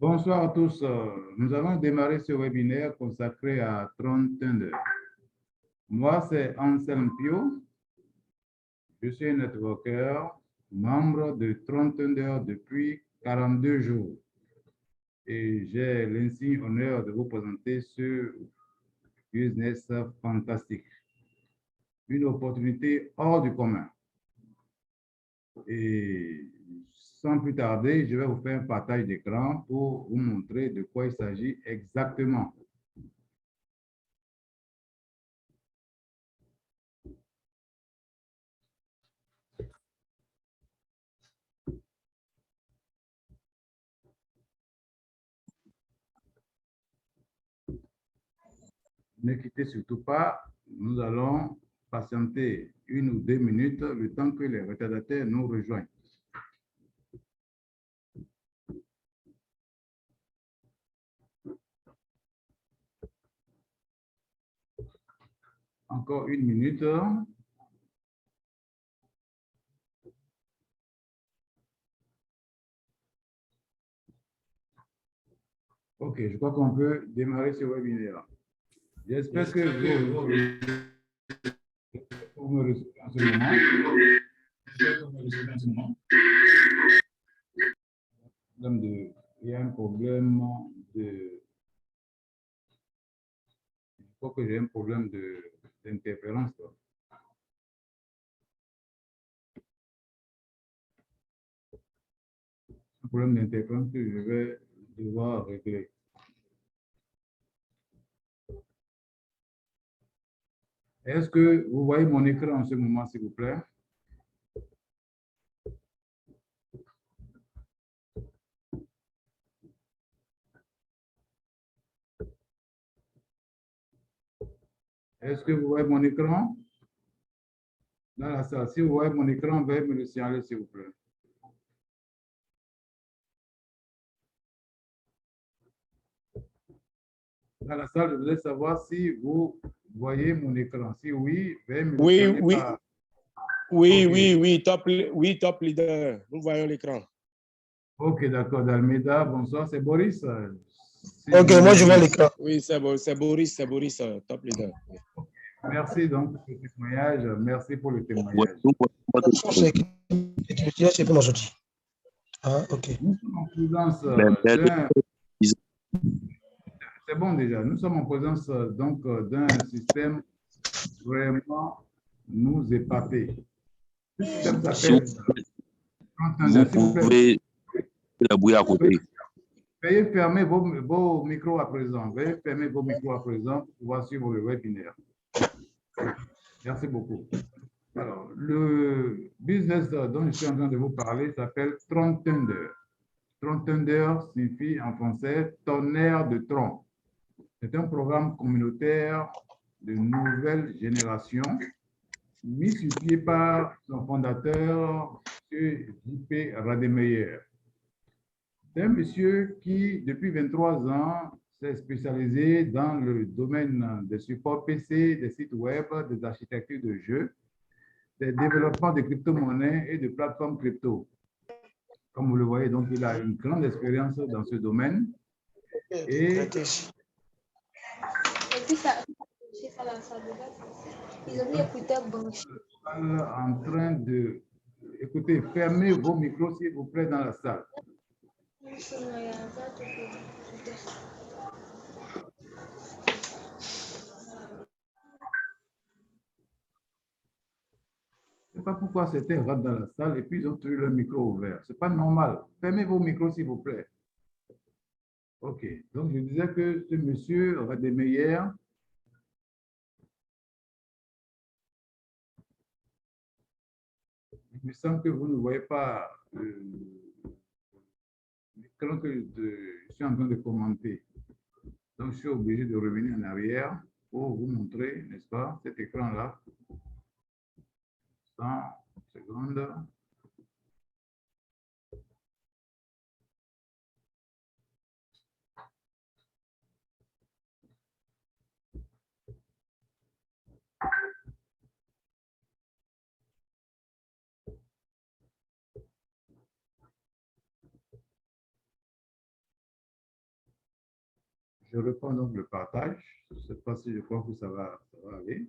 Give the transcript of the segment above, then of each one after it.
Bonsoir à tous. Nous allons démarrer ce webinaire consacré à Tron Thunder. Moi, c'est Anselme Pio. Je suis un networker, membre de Tron Thunder depuis 42 jours. Et j'ai l'insigne honneur de vous présenter ce business fantastique. Une opportunité hors du commun. Et sans plus tarder, je vais vous faire un partage d'écran pour vous montrer de quoi il s'agit exactement. Ne quittez surtout pas, nous allons patienter 1 ou 2 minutes le temps que les retardataires nous rejoignent. Encore 1 minute. Ok, je crois qu'on peut démarrer ce webinaire. J'espère que vous me recevez en ce moment. Il y a un problème de... Je crois que j'ai un problème d'interférence. Un problème d'interférence que je vais devoir régler. Est-ce que vous voyez mon écran en ce moment, s'il vous plaît? Est-ce que vous voyez mon écran? Dans la salle, si vous voyez mon écran, veuillez me le signaler, s'il vous plaît. Dans la salle, je voudrais savoir si vous voyez mon écran. Si oui, veuillez me le signaler. Oui, top leader. Nous voyons l'écran. Ok, d'accord. Dalmeda, bonsoir, c'est Boris. Ok, moi je vois l'écran. Oui, c'est Boris, top leader. Merci donc pour le témoignage. Merci pour le témoignage. C'est pour aujourd'hui. Ah, ok. Nous sommes en présence c'est bon déjà. Nous sommes en présence donc d'un système vraiment nous épater. Ce système s'appelle vous pouvez la bouille à côté. Veuillez fermer vos micros à présent. Veuillez fermer vos micros à présent pour pouvoir suivre le webinaire. Merci beaucoup. Alors, le business dont je suis en train de vous parler s'appelle Tron Thunder. Tron Thunder signifie en français tonnerre de tronc. C'est un programme communautaire de nouvelle génération mis sur pied par son fondateur, M. J.P. Rademeyer. C'est un monsieur qui, depuis 23 ans, s'est spécialisé dans le domaine des supports PC, des sites web, des architectures de jeux, des développements de crypto-monnaies et de plateformes crypto. Comme vous le voyez, donc, il a une grande expérience dans ce domaine. Et en train de... Écoutez, fermez vos micros, s'il vous plaît, dans la salle. Je ne sais pas pourquoi certains rentrent dans la salle et puis ils ont toujours leur micro ouvert. Ce n'est pas normal. Fermez vos micros, s'il vous plaît. OK. Donc, je disais que ce monsieur Rademeyer, il me semble que vous ne voyez pas l'écran que je suis en train de commenter. Donc, je suis obligé de revenir en arrière pour vous montrer, n'est-ce pas, cet écran-là. 100 secondes. Je reprends donc le partage. Cette fois-ci, je crois que ça va aller.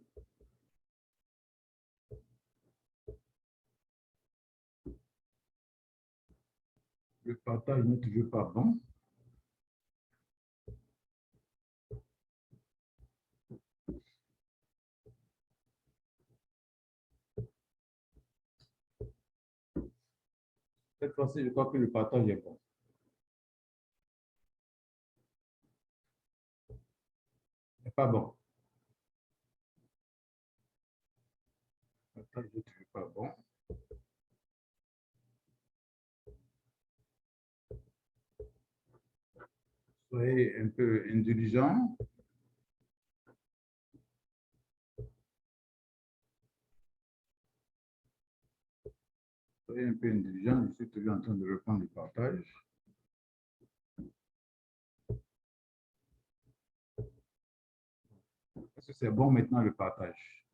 Le partage n'est toujours pas bon. Cette fois-ci, je crois que le partage est bon. C'est pas bon. Le partage n'est toujours pas bon. Soyez un peu indulgents. Soyez un peu indulgents. Je suis toujours en train de reprendre le partage. Est-ce que c'est bon maintenant le partage?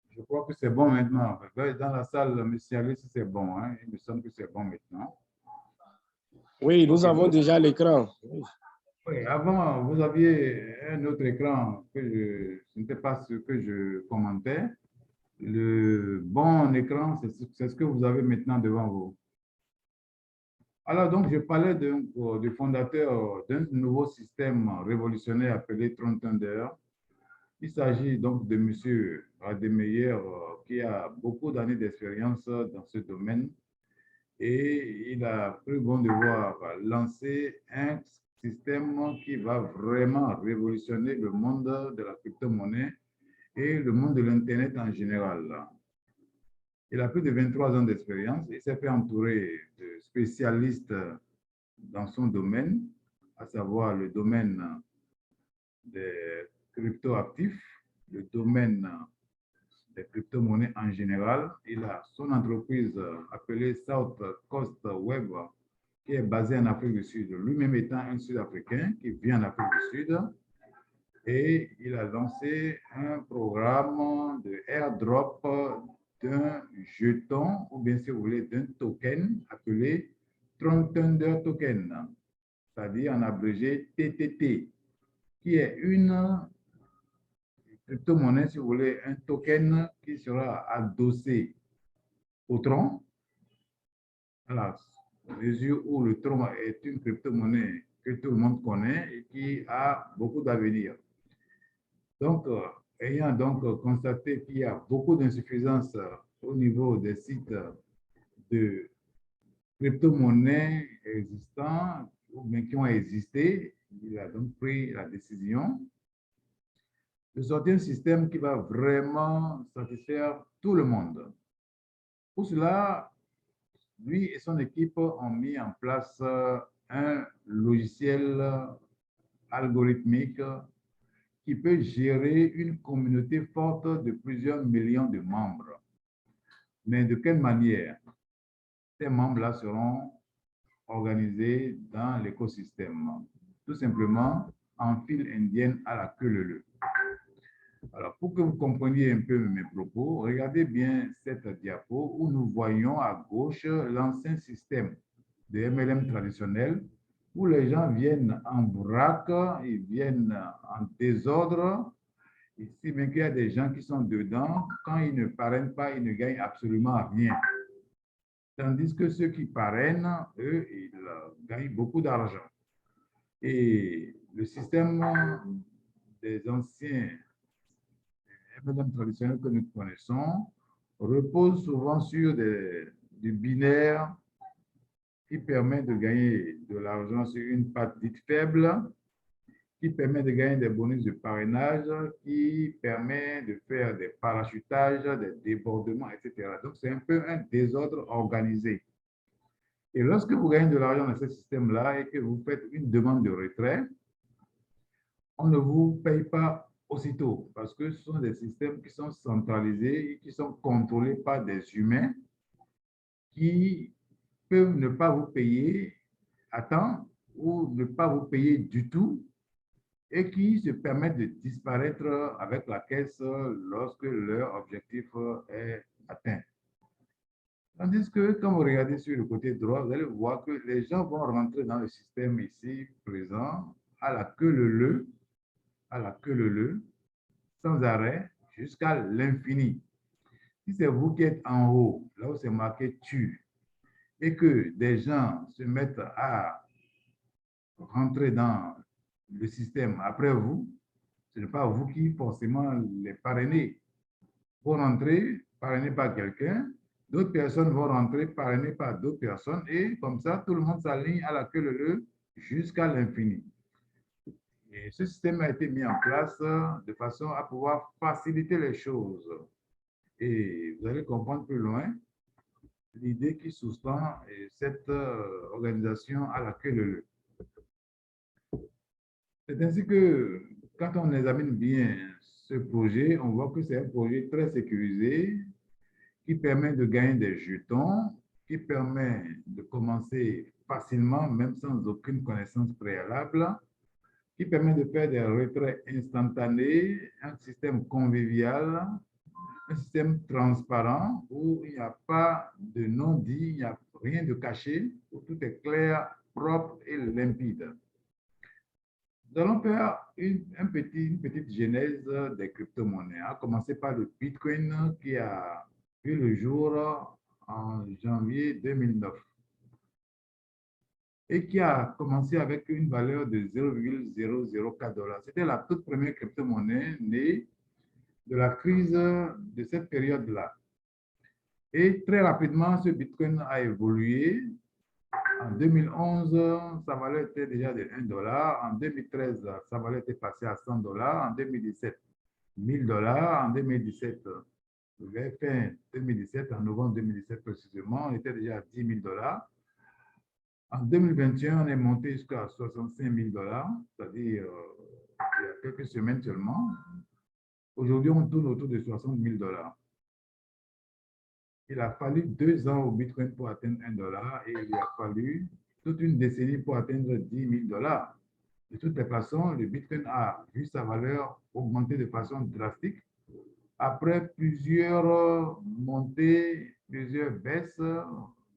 Je crois que c'est bon maintenant. Dans la salle, M. Alice, c'est bon. Hein? Il me semble que c'est bon maintenant. Oui, nous avons déjà l'écran. Oui, avant, vous aviez un autre écran que ce n'était pas ce que je commentais. Le bon écran, c'est ce que vous avez maintenant devant vous. Alors, donc, je parlais du fondateur d'un nouveau système révolutionnaire appelé Tron Thunder. Il s'agit donc de M. Rademacher, qui a beaucoup d'années d'expérience dans ce domaine. Et il a cru bon devoir lancer un système qui va vraiment révolutionner le monde de la crypto-monnaie et le monde de l'Internet en général. Il a plus de 23 ans d'expérience. Il s'est fait entourer de spécialistes dans son domaine, à savoir le domaine des crypto-actifs, le domaine des crypto-monnaies en général. Il a son entreprise appelée South Coast Web, qui est basée en Afrique du Sud, lui-même étant un Sud-Africain qui vit en Afrique du Sud. Et il a lancé un programme de airdrop d'un jeton, ou bien si vous voulez, d'un token appelé Tron Thunder Token, c'est-à-dire en abrégé TTT, qui est une crypto-monnaie, si vous voulez, un token qui sera adossé au Tron. À mesure où le Tron est une crypto-monnaie que tout le monde connaît et qui a beaucoup d'avenir. Donc, ayant donc constaté qu'il y a beaucoup d'insuffisances au niveau des sites de crypto-monnaies existants ou bien qui ont existé, il a donc pris la décision de sortir un système qui va vraiment satisfaire tout le monde. Pour cela, lui et son équipe ont mis en place un logiciel algorithmique qui peut gérer une communauté forte de plusieurs millions de membres. Mais de quelle manière? Ces membres-là seront organisés dans l'écosystème. Tout simplement en file indienne à la queue leu. Alors, pour que vous compreniez un peu mes propos, regardez bien cette diapo où nous voyons à gauche l'ancien système de MLM traditionnel où les gens viennent en vrac, ils viennent en désordre. Ici, même qu'il y a des gens qui sont dedans, quand ils ne parrainent pas, ils ne gagnent absolument rien. Tandis que ceux qui parrainent, eux, ils gagnent beaucoup d'argent. Et le système des anciens MLM traditionnels que nous connaissons repose souvent sur du binaire qui permet de gagner de l'argent sur une patte dite faible, qui permet de gagner des bonus de parrainage, qui permet de faire des parachutages, des débordements, etc. Donc, c'est un peu un désordre organisé. Et lorsque vous gagnez de l'argent dans ce système-là et que vous faites une demande de retrait, on ne vous paye pas aussitôt parce que ce sont des systèmes qui sont centralisés et qui sont contrôlés par des humains qui peuvent ne pas vous payer à temps ou ne pas vous payer du tout et qui se permettent de disparaître avec la caisse lorsque leur objectif est atteint. Tandis que quand vous regardez sur le côté droit, vous allez voir que les gens vont rentrer dans le système ici présent à la queue leu, sans arrêt, jusqu'à l'infini. Si c'est vous qui êtes en haut, là où c'est marqué tu, et que des gens se mettent à rentrer dans le système après vous, ce n'est pas vous qui forcément les parrainez. Vous rentrez parrainé par quelqu'un, d'autres personnes vont rentrer parrainées par d'autres personnes, et comme ça, tout le monde s'aligne à la queue leu jusqu'à l'infini. Et ce système a été mis en place de façon à pouvoir faciliter les choses. Et vous allez comprendre plus loin l'idée qui sous-tend cette organisation à la queue leu. C'est ainsi que quand on examine bien ce projet, on voit que c'est un projet très sécurisé qui permet de gagner des jetons, qui permet de commencer facilement, même sans aucune connaissance préalable, qui permet de faire des retraits instantanés, un système convivial, un système transparent où il n'y a pas de non-dit, il n'y a rien de caché, où tout est clair, propre et limpide. Nous allons faire une petite genèse des crypto-monnaies, à commencer par le Bitcoin qui a vu le jour en janvier 2009 et qui a commencé avec une valeur de 0,004 $. C'était la toute première crypto-monnaie née de la crise de cette période-là. Et très rapidement, ce Bitcoin a évolué. En 2011, sa valeur était déjà de 1 $. En 2013, sa valeur était passée à 100 $. En 2017, 1000 $. En 2017, fin 2017, en novembre 2017 précisément, on était déjà à 10 000 $. En 2021, on est monté jusqu'à 65 000 $, c'est-à-dire il y a quelques semaines seulement. Aujourd'hui, on tourne autour de 60 000 $. Il a fallu 2 ans au Bitcoin pour atteindre 1 $ et il a fallu toute une décennie pour atteindre 10 000 $. De toutes les façons, le Bitcoin a vu sa valeur augmenter de façon drastique après plusieurs montées, plusieurs baisses,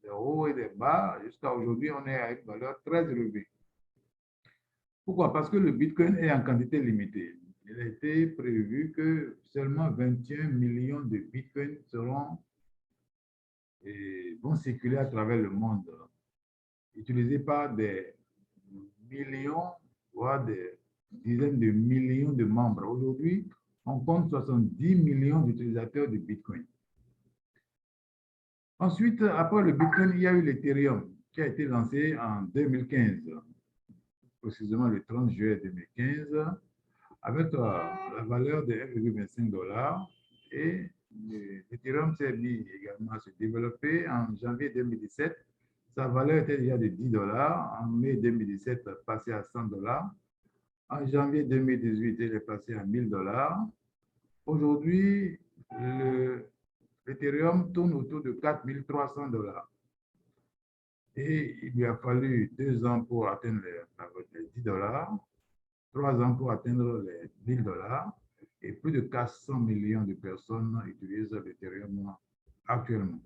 des hauts et des bas. Jusqu'à aujourd'hui, on est à une valeur très élevée. Pourquoi? Parce que le Bitcoin est en quantité limitée. Il a été prévu que seulement 21 millions de Bitcoins vont circuler à travers le monde, utilisés par des millions, voire des dizaines de millions de membres. Aujourd'hui, on compte 70 millions d'utilisateurs de Bitcoin. Ensuite, après le Bitcoin, il y a eu l'Ethereum qui a été lancé en 2015, précisément le 30 juillet 2015, avec la valeur de 1,25 $. Et l'Ethereum s'est mis également à se développer en janvier 2017. Sa valeur était déjà de 10 $. En mai 2017, passé à 100 $. En janvier 2018, il est passé à 1000 $. Aujourd'hui, l'Ethereum tourne autour de 4 300 $. Et il lui a fallu 2 ans pour atteindre les 10 $, 3 ans pour atteindre les 1000 $, et plus de 400 millions de personnes utilisent l'Ethereum actuellement.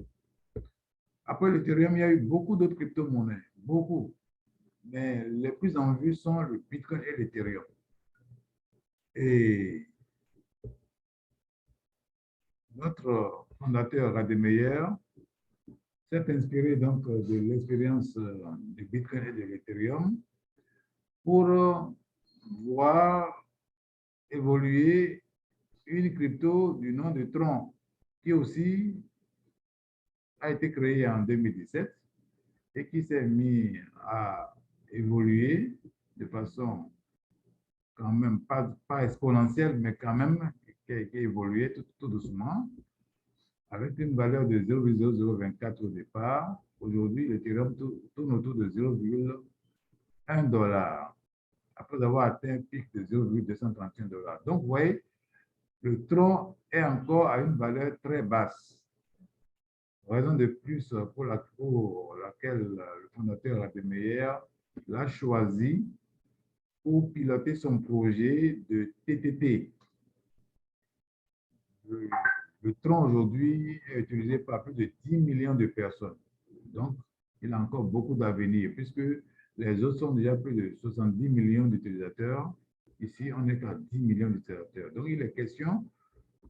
Après l'Ethereum, il y a eu beaucoup d'autres crypto-monnaies, beaucoup. Mais les plus en vue sont le Bitcoin et l'Ethereum. Et notre fondateur Rademeyer s'est inspiré donc de l'expérience du Bitcoin et de l'Ethereum pour voir évoluer une crypto du nom de Tron, qui aussi a été créée en 2017 et qui s'est mis à évoluer de façon quand même pas exponentielle, mais quand même qui a évolué tout doucement, avec une valeur de 0,0024 au départ. Aujourd'hui, l'Ethereum tourne autour de 0,1 $, après avoir atteint un pic de 0,231 $. Donc, vous voyez, le Tron est encore à une valeur très basse. Raison de plus pour laquelle le fondateur Rademeyer l'a choisi pour piloter son projet de TTT. Le Le tronc aujourd'hui est utilisé par plus de 10 millions de personnes. Donc, il a encore beaucoup d'avenir puisque les autres sont déjà plus de 70 millions d'utilisateurs. Ici, on n'est qu'à 10 millions d'utilisateurs. Donc, il est question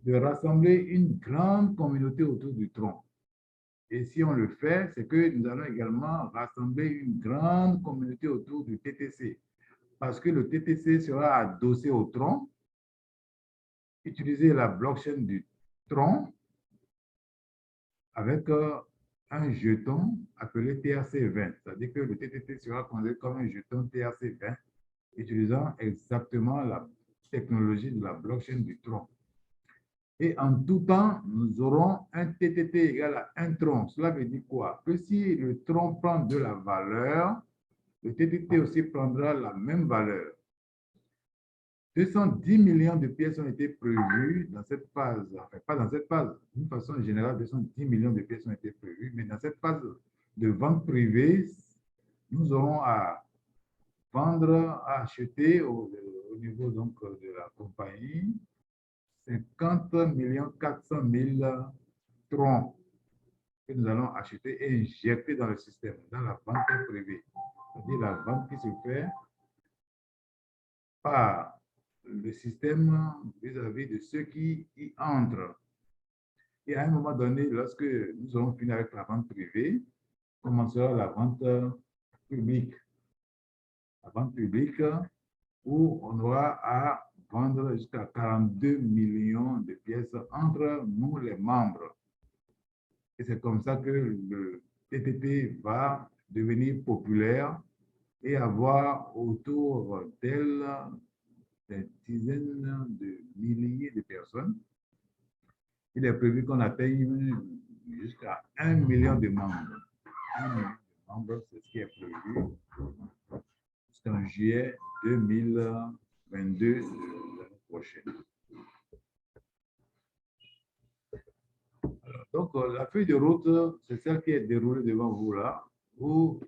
de rassembler une grande communauté autour du tronc. Et si on le fait, c'est que nous allons également rassembler une grande communauté autour du TTC. Parce que le TTC sera adossé au tronc, utiliser la blockchain du tronc avec un jeton appelé TRC20. C'est-à-dire que le TTC sera considéré comme un jeton TRC20 utilisant exactement la technologie de la blockchain du tronc. Et en tout temps, nous aurons un TTT égal à un tronc. Cela veut dire quoi? Que si le tronc prend de la valeur, le TTT aussi prendra la même valeur. 210 millions de pièces ont été prévues dans cette phase. Enfin, pas dans cette phase. D'une façon générale, 210 millions de pièces ont été prévues. Mais dans cette phase de vente privée, nous aurons à vendre, à acheter au niveau donc, de la compagnie 50 400 000 troncs que nous allons acheter et injecter dans le système, dans la vente privée. C'est-à-dire la vente qui se fait par le système vis-à-vis de ceux qui y entrent. Et à un moment donné, lorsque nous aurons fini avec la vente privée, commencera la vente publique. La vente publique où on aura à vendre jusqu'à 42 millions de pièces entre nous, les membres. Et c'est comme ça que le TTT va devenir populaire et avoir autour d'elle des dizaines de milliers de personnes. Il est prévu qu'on atteigne jusqu'à 1 million de membres. 1 million de membres, c'est ce qui est prévu jusqu'en juillet 2022 de l'année prochaine. Alors, donc, la feuille de route, c'est celle qui est déroulée devant vous là, où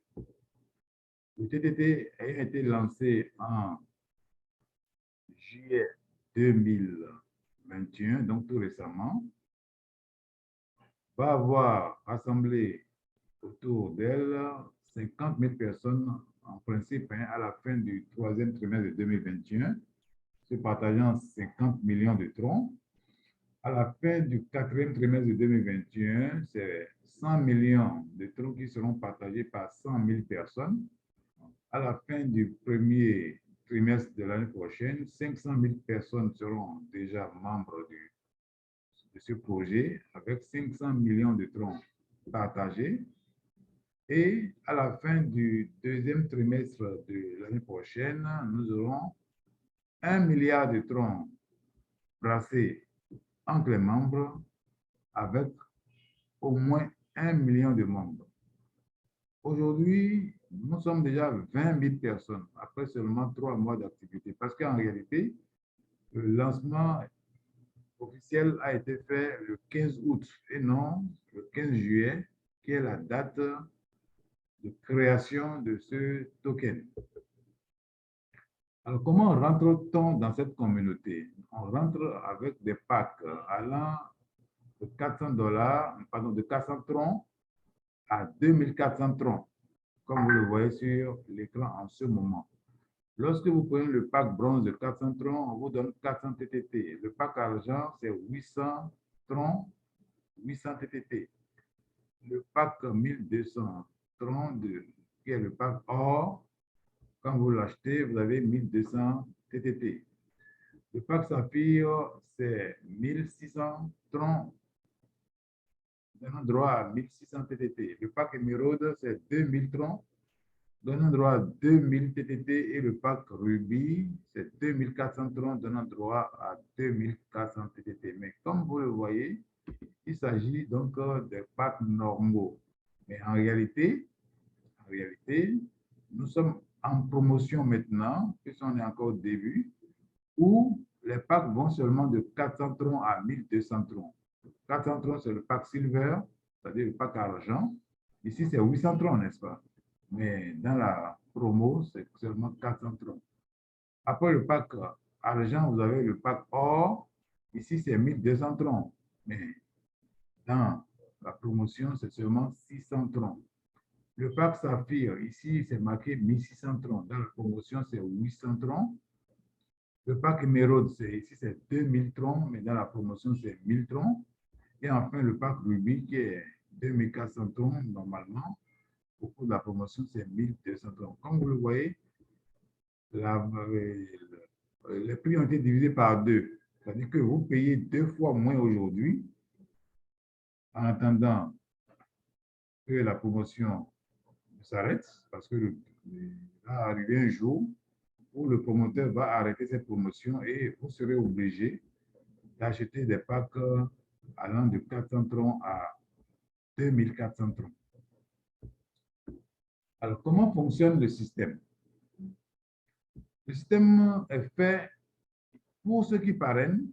le TTT a été lancé en juillet 2021, donc tout récemment, va avoir rassemblé autour d'elle 50 000 personnes en principe à la fin du troisième trimestre de 2021, se partageant 50 millions de troncs. À la fin du quatrième trimestre de 2021, c'est 100 millions de troncs qui seront partagés par 100 000 personnes. À la fin du premier trimestre de l'année prochaine, 500 000 personnes seront déjà membres de ce projet avec 500 millions de troncs partagés. Et à la fin du deuxième trimestre de l'année prochaine, nous aurons 1 milliard de troncs brassés entre les membres avec au moins 1 million de membres. Aujourd'hui, nous sommes déjà 20 000 personnes après seulement 3 mois d'activité parce qu'en réalité, le lancement officiel a été fait le 15 août et non le 15 juillet, qui est la date de création de ce token. Alors, comment rentre-t-on dans cette communauté? On rentre avec des packs allant de $400, pardon, de 400 troncs à 2400 troncs, comme vous le voyez sur l'écran en ce moment. Lorsque vous prenez le pack bronze de 400 troncs, on vous donne 400 TTT. Le pack argent, c'est 800 troncs, 800 TTT. Le pack 1200 troncs, qui est le pack or, quand vous l'achetez, vous avez 1200 TTT. Le pack saphir, c'est 1600 troncs, donnant droit à 1600 TTT. Le pack émeraude, c'est 2000 troncs, donnant droit à 2000 TTT. Et le pack rubis, c'est 2400 troncs, donnant droit à 2400 TTT. Mais comme vous le voyez, il s'agit donc des packs normaux. Mais en réalité, nous sommes en promotion maintenant, puisqu'on est encore au début, où les packs vont seulement de 400 troncs à 1200 troncs. 400 troncs, c'est le pack silver, c'est-à-dire le pack argent. Ici, c'est 800 troncs, n'est-ce pas? Mais dans la promo, c'est seulement 400 troncs. Après le pack argent, vous avez le pack or. Ici, c'est 1200 troncs. Mais Dans la promotion, c'est seulement 600 troncs. Le pack Saphir, ici, c'est marqué 1600 troncs. Dans la promotion, c'est 800 troncs. Le pack Émeraude, ici, c'est 2000 troncs, mais dans la promotion, c'est 1000 troncs. Et enfin, le pack Ruby, qui est 2400 troncs, normalement. Au cours de la promotion, c'est 1200 troncs. Comme vous le voyez, les prix ont été divisés par deux. C'est-à-dire que vous payez 2 fois moins aujourd'hui en attendant que la promotion s'arrête, parce que va arriver un jour où le promoteur va arrêter cette promotion et vous serez obligé d'acheter des packs allant de 400 troncs à 2400 troncs. Alors, comment fonctionne le système? Le système est fait pour ceux qui parrainent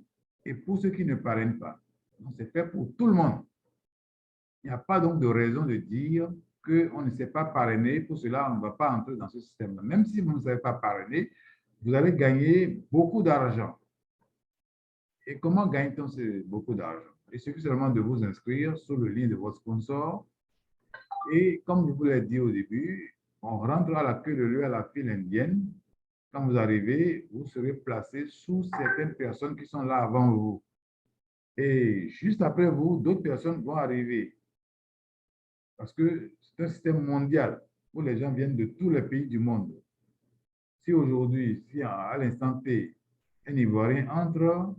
et pour ceux qui ne parrainent pas. Donc, c'est fait pour tout le monde. Il n'y a pas donc de raison de dire qu'on ne sait pas parrainer, pour cela, on ne va pas entrer dans ce système-là. Même si vous ne savez pas parrainer, vous allez gagner beaucoup d'argent. Et comment gagne-t-on beaucoup d'argent? Il suffit seulement de vous inscrire sur le lien de votre sponsor. Et comme je vous l'ai dit au début, on rentre à la queue de lieu à la file indienne. Quand vous arrivez, vous serez placé sous certaines personnes qui sont là avant vous. Et juste après vous, d'autres personnes vont arriver. Parce que c'est un système mondial où les gens viennent de tous les pays du monde. Si aujourd'hui, si à l'instant T, un Ivoirien entre,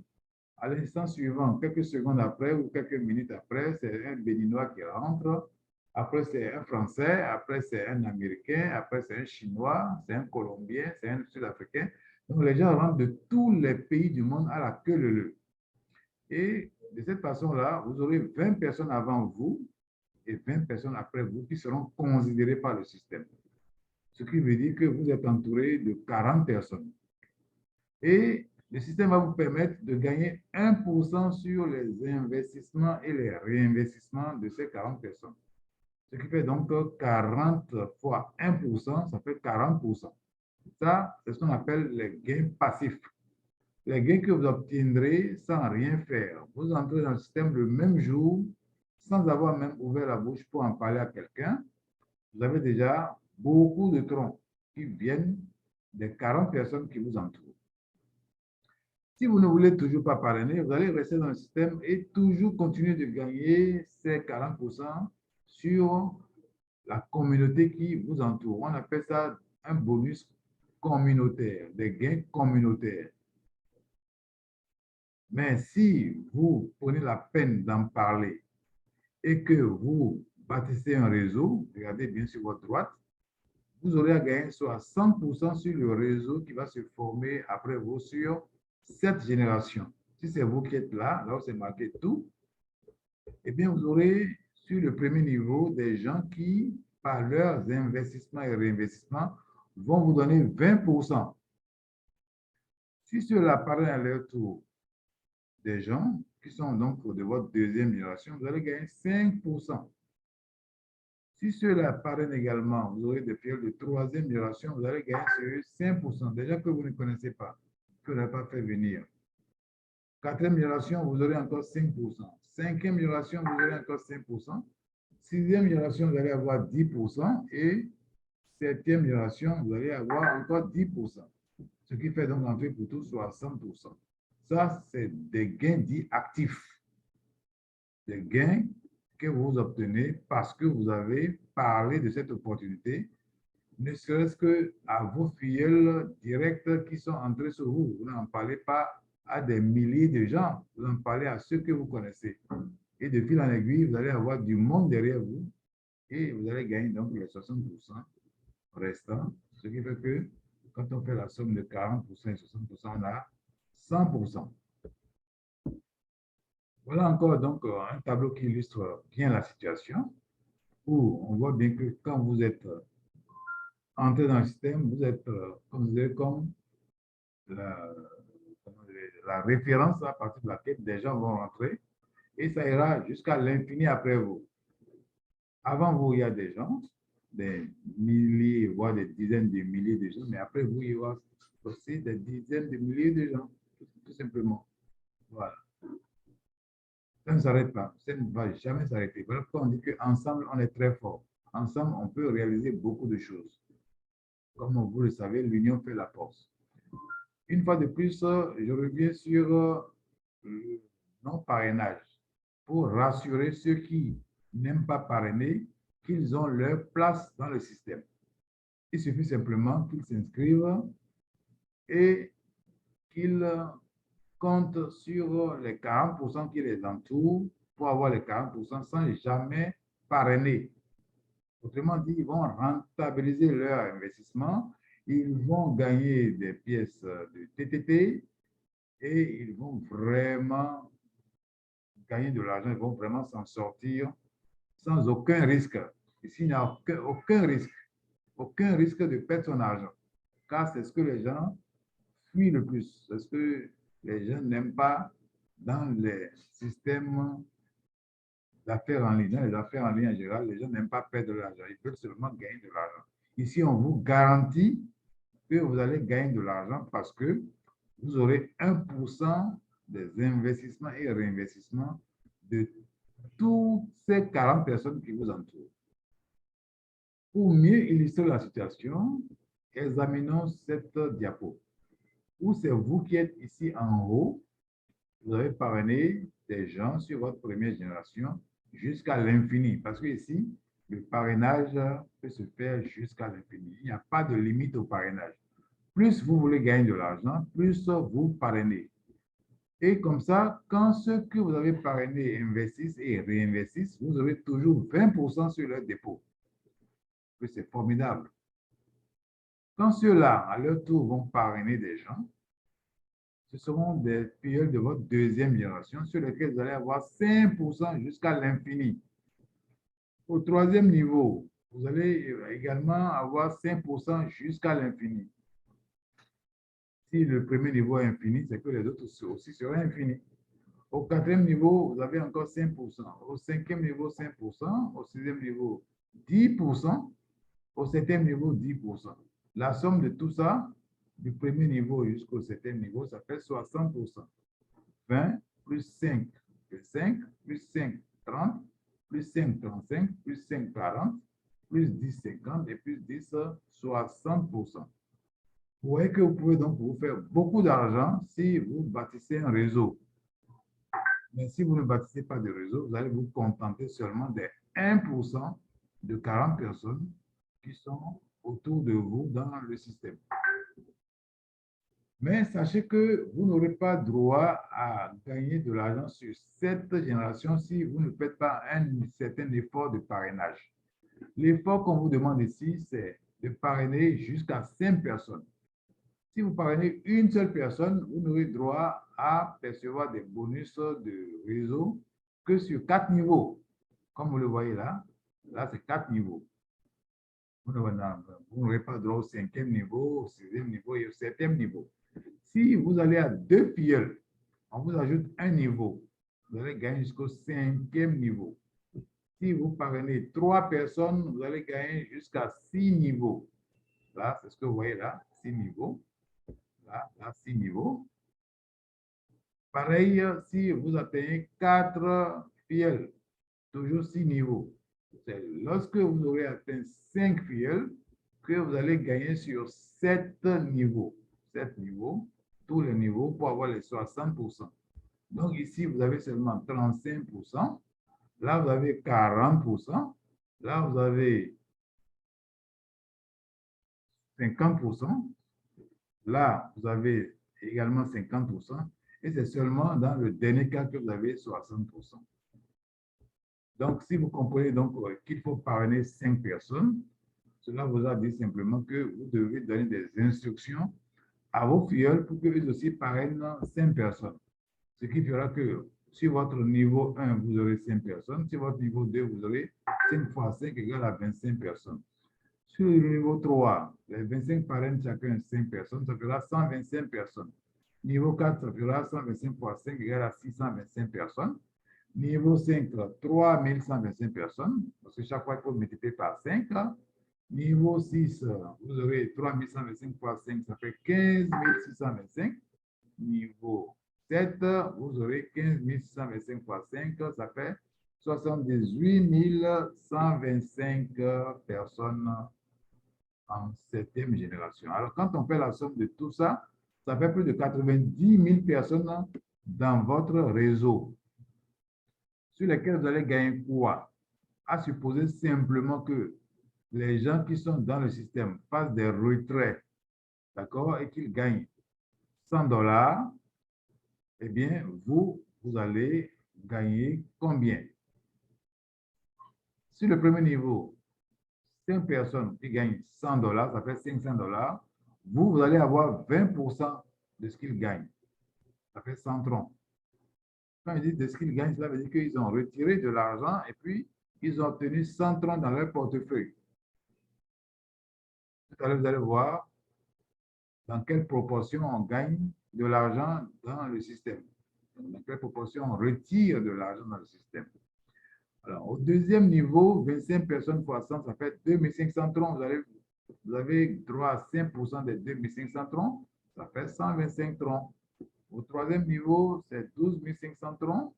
à l'instant suivant, quelques secondes après ou quelques minutes après, c'est un Béninois qui rentre, après c'est un Français, après c'est un Américain, après c'est un Chinois, c'est un Colombien, c'est un Sud-Africain. Donc les gens rentrent de tous les pays du monde à la queue leu. Et de cette façon-là, vous aurez 20 personnes avant vous et 20 personnes après vous qui seront considérées par le système. Ce qui veut dire que vous êtes entouré de 40 personnes. Et le système va vous permettre de gagner 1% sur les investissements et les réinvestissements de ces 40 personnes. Ce qui fait donc 40 fois 1%, ça fait 40%. Ça, c'est ce qu'on appelle les gains passifs. Les gains que vous obtiendrez sans rien faire. Vous entrez dans le système le même jour, sans avoir même ouvert la bouche pour en parler à quelqu'un. Vous avez déjà beaucoup de troncs qui viennent des 40 personnes qui vous entourent. Si vous ne voulez toujours pas parrainer, vous allez rester dans le système et toujours continuer de gagner ces 40% sur la communauté qui vous entoure. On appelle ça un bonus communautaire, des gains communautaires. Mais si vous prenez la peine d'en parler et que vous bâtissez un réseau, regardez bien sur votre droite, vous aurez à gagner soit 100% sur le réseau qui va se former après vous sur cette génération. Si c'est vous qui êtes là, là où c'est marqué tout, eh bien, vous aurez sur le premier niveau des gens qui, par leurs investissements et réinvestissements, vont vous donner 20%. Si cela parraine à leur tour des gens qui sont donc de votre deuxième génération, vous allez gagner 5%. Si cela parraine également, vous aurez des périodes de troisième génération, vous allez gagner 5%, déjà que vous ne connaissez pas, que vous n'avez pas fait venir. Quatrième génération, vous aurez encore 5%. Cinquième génération, vous aurez encore 5%. Sixième génération, vous allez avoir 10%. Et septième génération, vous allez avoir encore 10%. Ce qui fait donc en fait pour tout 60%. Ça, c'est des gains dits actifs. Des gains que vous obtenez parce que vous avez parlé de cette opportunité, ne serait-ce qu'à vos filleuls directs qui sont entrés sur vous. Vous n'en parlez pas à des milliers de gens, vous en parlez à ceux que vous connaissez. Et de fil en aiguille, vous allez avoir du monde derrière vous et vous allez gagner donc les 60% restants. Ce qui fait que quand on fait la somme de 40% et 60%, on a 100%. Voilà encore donc un tableau qui illustre bien la situation, où on voit bien que quand vous êtes entré dans le système, vous êtes considéré comme la référence à partir de laquelle des gens vont rentrer et ça ira jusqu'à l'infini après vous. Avant vous, il y a des gens, des milliers, voire des dizaines de milliers de gens, mais après vous, il y aura aussi des dizaines de milliers de gens, tout simplement. Voilà. Ça ne s'arrête pas. Ça ne va jamais s'arrêter. Voilà pourquoi on dit qu'ensemble, on est très fort. Ensemble, on peut réaliser beaucoup de choses. Comme vous le savez, l'union fait la force. Une fois de plus, je reviens sur le non-parrainage pour rassurer ceux qui n'aiment pas parrainer qu'ils ont leur place dans le système. Il suffit simplement qu'ils s'inscrivent et qu'ils comptent sur les 40% qui les entourent pour avoir les 40% sans jamais parrainer. Autrement dit, ils vont rentabiliser leur investissement, ils vont gagner des pièces de TTT et ils vont vraiment gagner de l'argent, ils vont vraiment s'en sortir sans aucun risque. Ici, il n'y a aucun risque de perdre son argent, car c'est ce que les gens fuient le plus, c'est ce que les gens n'aiment pas dans les systèmes d'affaires en ligne. Dans les affaires en ligne en général, les gens n'aiment pas perdre de l'argent, ils veulent seulement gagner de l'argent. Ici, on vous garantit que vous allez gagner de l'argent parce que vous aurez 1% des investissements et réinvestissements de toutes ces 40 personnes qui vous entourent. Pour mieux illustrer la situation, examinons cette diapo, où c'est vous qui êtes ici en haut, vous avez parrainé des gens sur votre première génération jusqu'à l'infini, parce que ici, le parrainage peut se faire jusqu'à l'infini. Il n'y a pas de limite au parrainage. Plus vous voulez gagner de l'argent, plus vous parrainez. Et comme ça, quand ceux que vous avez parrainés investissent et réinvestissent, vous aurez toujours 20% sur leur dépôt. C'est formidable. Quand ceux-là, à leur tour, vont parrainer des gens, ce seront des filleuls de votre deuxième génération sur lesquels vous allez avoir 5% jusqu'à l'infini. Au troisième niveau, vous allez également avoir 5% jusqu'à l'infini. Si le premier niveau est infini, c'est que les autres aussi seront infinis. Au quatrième niveau, vous avez encore 5%. Au cinquième niveau, 5%. Au sixième niveau, 10%. Au septième niveau, 10%. La somme de tout ça, du premier niveau jusqu'au septième niveau, ça fait 60%. 20 plus 5, 5, plus 5, 30, plus 5, 35, plus 5, 40, plus 10, 50 et plus 10, 60%. Vous voyez que vous pouvez donc vous faire beaucoup d'argent si vous bâtissez un réseau. Mais si vous ne bâtissez pas de réseau, vous allez vous contenter seulement des 1% de 40 personnes qui sont autour de vous dans le système. Mais sachez que vous n'aurez pas droit à gagner de l'argent sur cette génération si vous ne faites pas un certain effort de parrainage. L'effort qu'on vous demande ici, c'est de parrainer jusqu'à 5 personnes. Si vous parrainez une seule personne, vous n'aurez droit à percevoir des bonus de réseau que sur 4 niveaux. Comme vous le voyez là, là c'est 4 niveaux. Vous n'aurez pas droit au 5e niveau, au 6e niveau et au 7e niveau. Si vous allez à 2 filleuls, on vous ajoute un niveau. Vous allez gagner jusqu'au 5e niveau. Si vous parrainez 3 personnes, vous allez gagner jusqu'à 6 niveaux. Là, c'est ce que vous voyez là, 6 niveaux. Là, 6 niveaux. Pareil, si vous atteignez 4 filleuls, toujours 6 niveaux. C'est lorsque vous aurez atteint 5 filleuls que vous allez gagner sur 7 niveaux. 7 niveaux, tous les niveaux pour avoir les 60%. Donc ici, vous avez seulement 35%. Là, vous avez 40%. Là, vous avez 50%. Là, vous avez également 50%. Et c'est seulement dans le dernier cas que vous avez 60%. Donc, si vous comprenez donc qu'il faut parrainer 5 personnes, cela vous a dit simplement que vous devez donner des instructions à vos filleuls pour qu'eux aussi parrainent 5 personnes. Ce qui fera que sur votre niveau 1, vous aurez 5 personnes. Sur votre niveau 2, vous aurez 5 fois 5 égale à 25 personnes. Sur le niveau 3, les 25 parrainent chacun 5 personnes, ça fera 125 personnes. Niveau 4, ça fera 125 fois 5 égale à 625 personnes. Niveau 5, 3125 personnes, parce que chaque fois, il faut multiplier par 5. Niveau 6, vous aurez 3125 fois 5, ça fait 15 625. Niveau 7, vous aurez 15 625 fois 5, ça fait 78 125 personnes en 7e génération. Alors, quand on fait la somme de tout ça, ça fait plus de 90 000 personnes dans votre réseau sur lesquelles vous allez gagner quoi? À supposer simplement que les gens qui sont dans le système fassent des retraits, d'accord, et qu'ils gagnent 100 $, eh bien, vous allez gagner combien? Sur le premier niveau, 5 personnes qui gagnent 100 $, ça fait 500 $. Vous allez avoir 20% de ce qu'ils gagnent. Ça fait 130. Quand ils disent de ce qu'ils gagnent, cela veut dire qu'ils ont retiré de l'argent et puis ils ont obtenu 130 dans leur portefeuille. Tout à l'heure, vous allez voir dans quelle proportion on gagne de l'argent dans le système. Dans quelle proportion on retire de l'argent dans le système. Alors, au deuxième niveau, 25 personnes fois 100, ça fait 2500 troncs. Vous avez droit à 5% des 2500 troncs, ça fait 125 troncs. Au troisième niveau, c'est 12 500 troncs,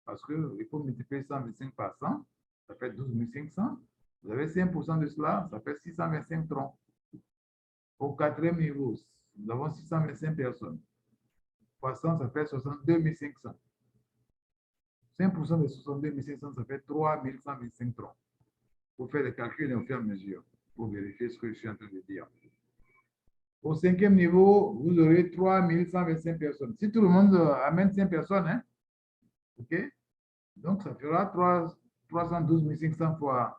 parce qu'il faut multiplier 125 par 100, ça fait 12 500. Vous avez 5% de cela, ça fait 625 troncs. Au quatrième niveau, nous avons 625 personnes. Fois 100, ça fait 62 500. 5% de 62 500, ça fait 3 125 troncs. Pour faire les calculs au fur et à mesure, pour vérifier ce que je suis en train de dire. Au cinquième niveau, vous aurez 3 125 personnes. Si tout le monde amène 5 personnes, hein, OK? Donc, ça fera 312 500 fois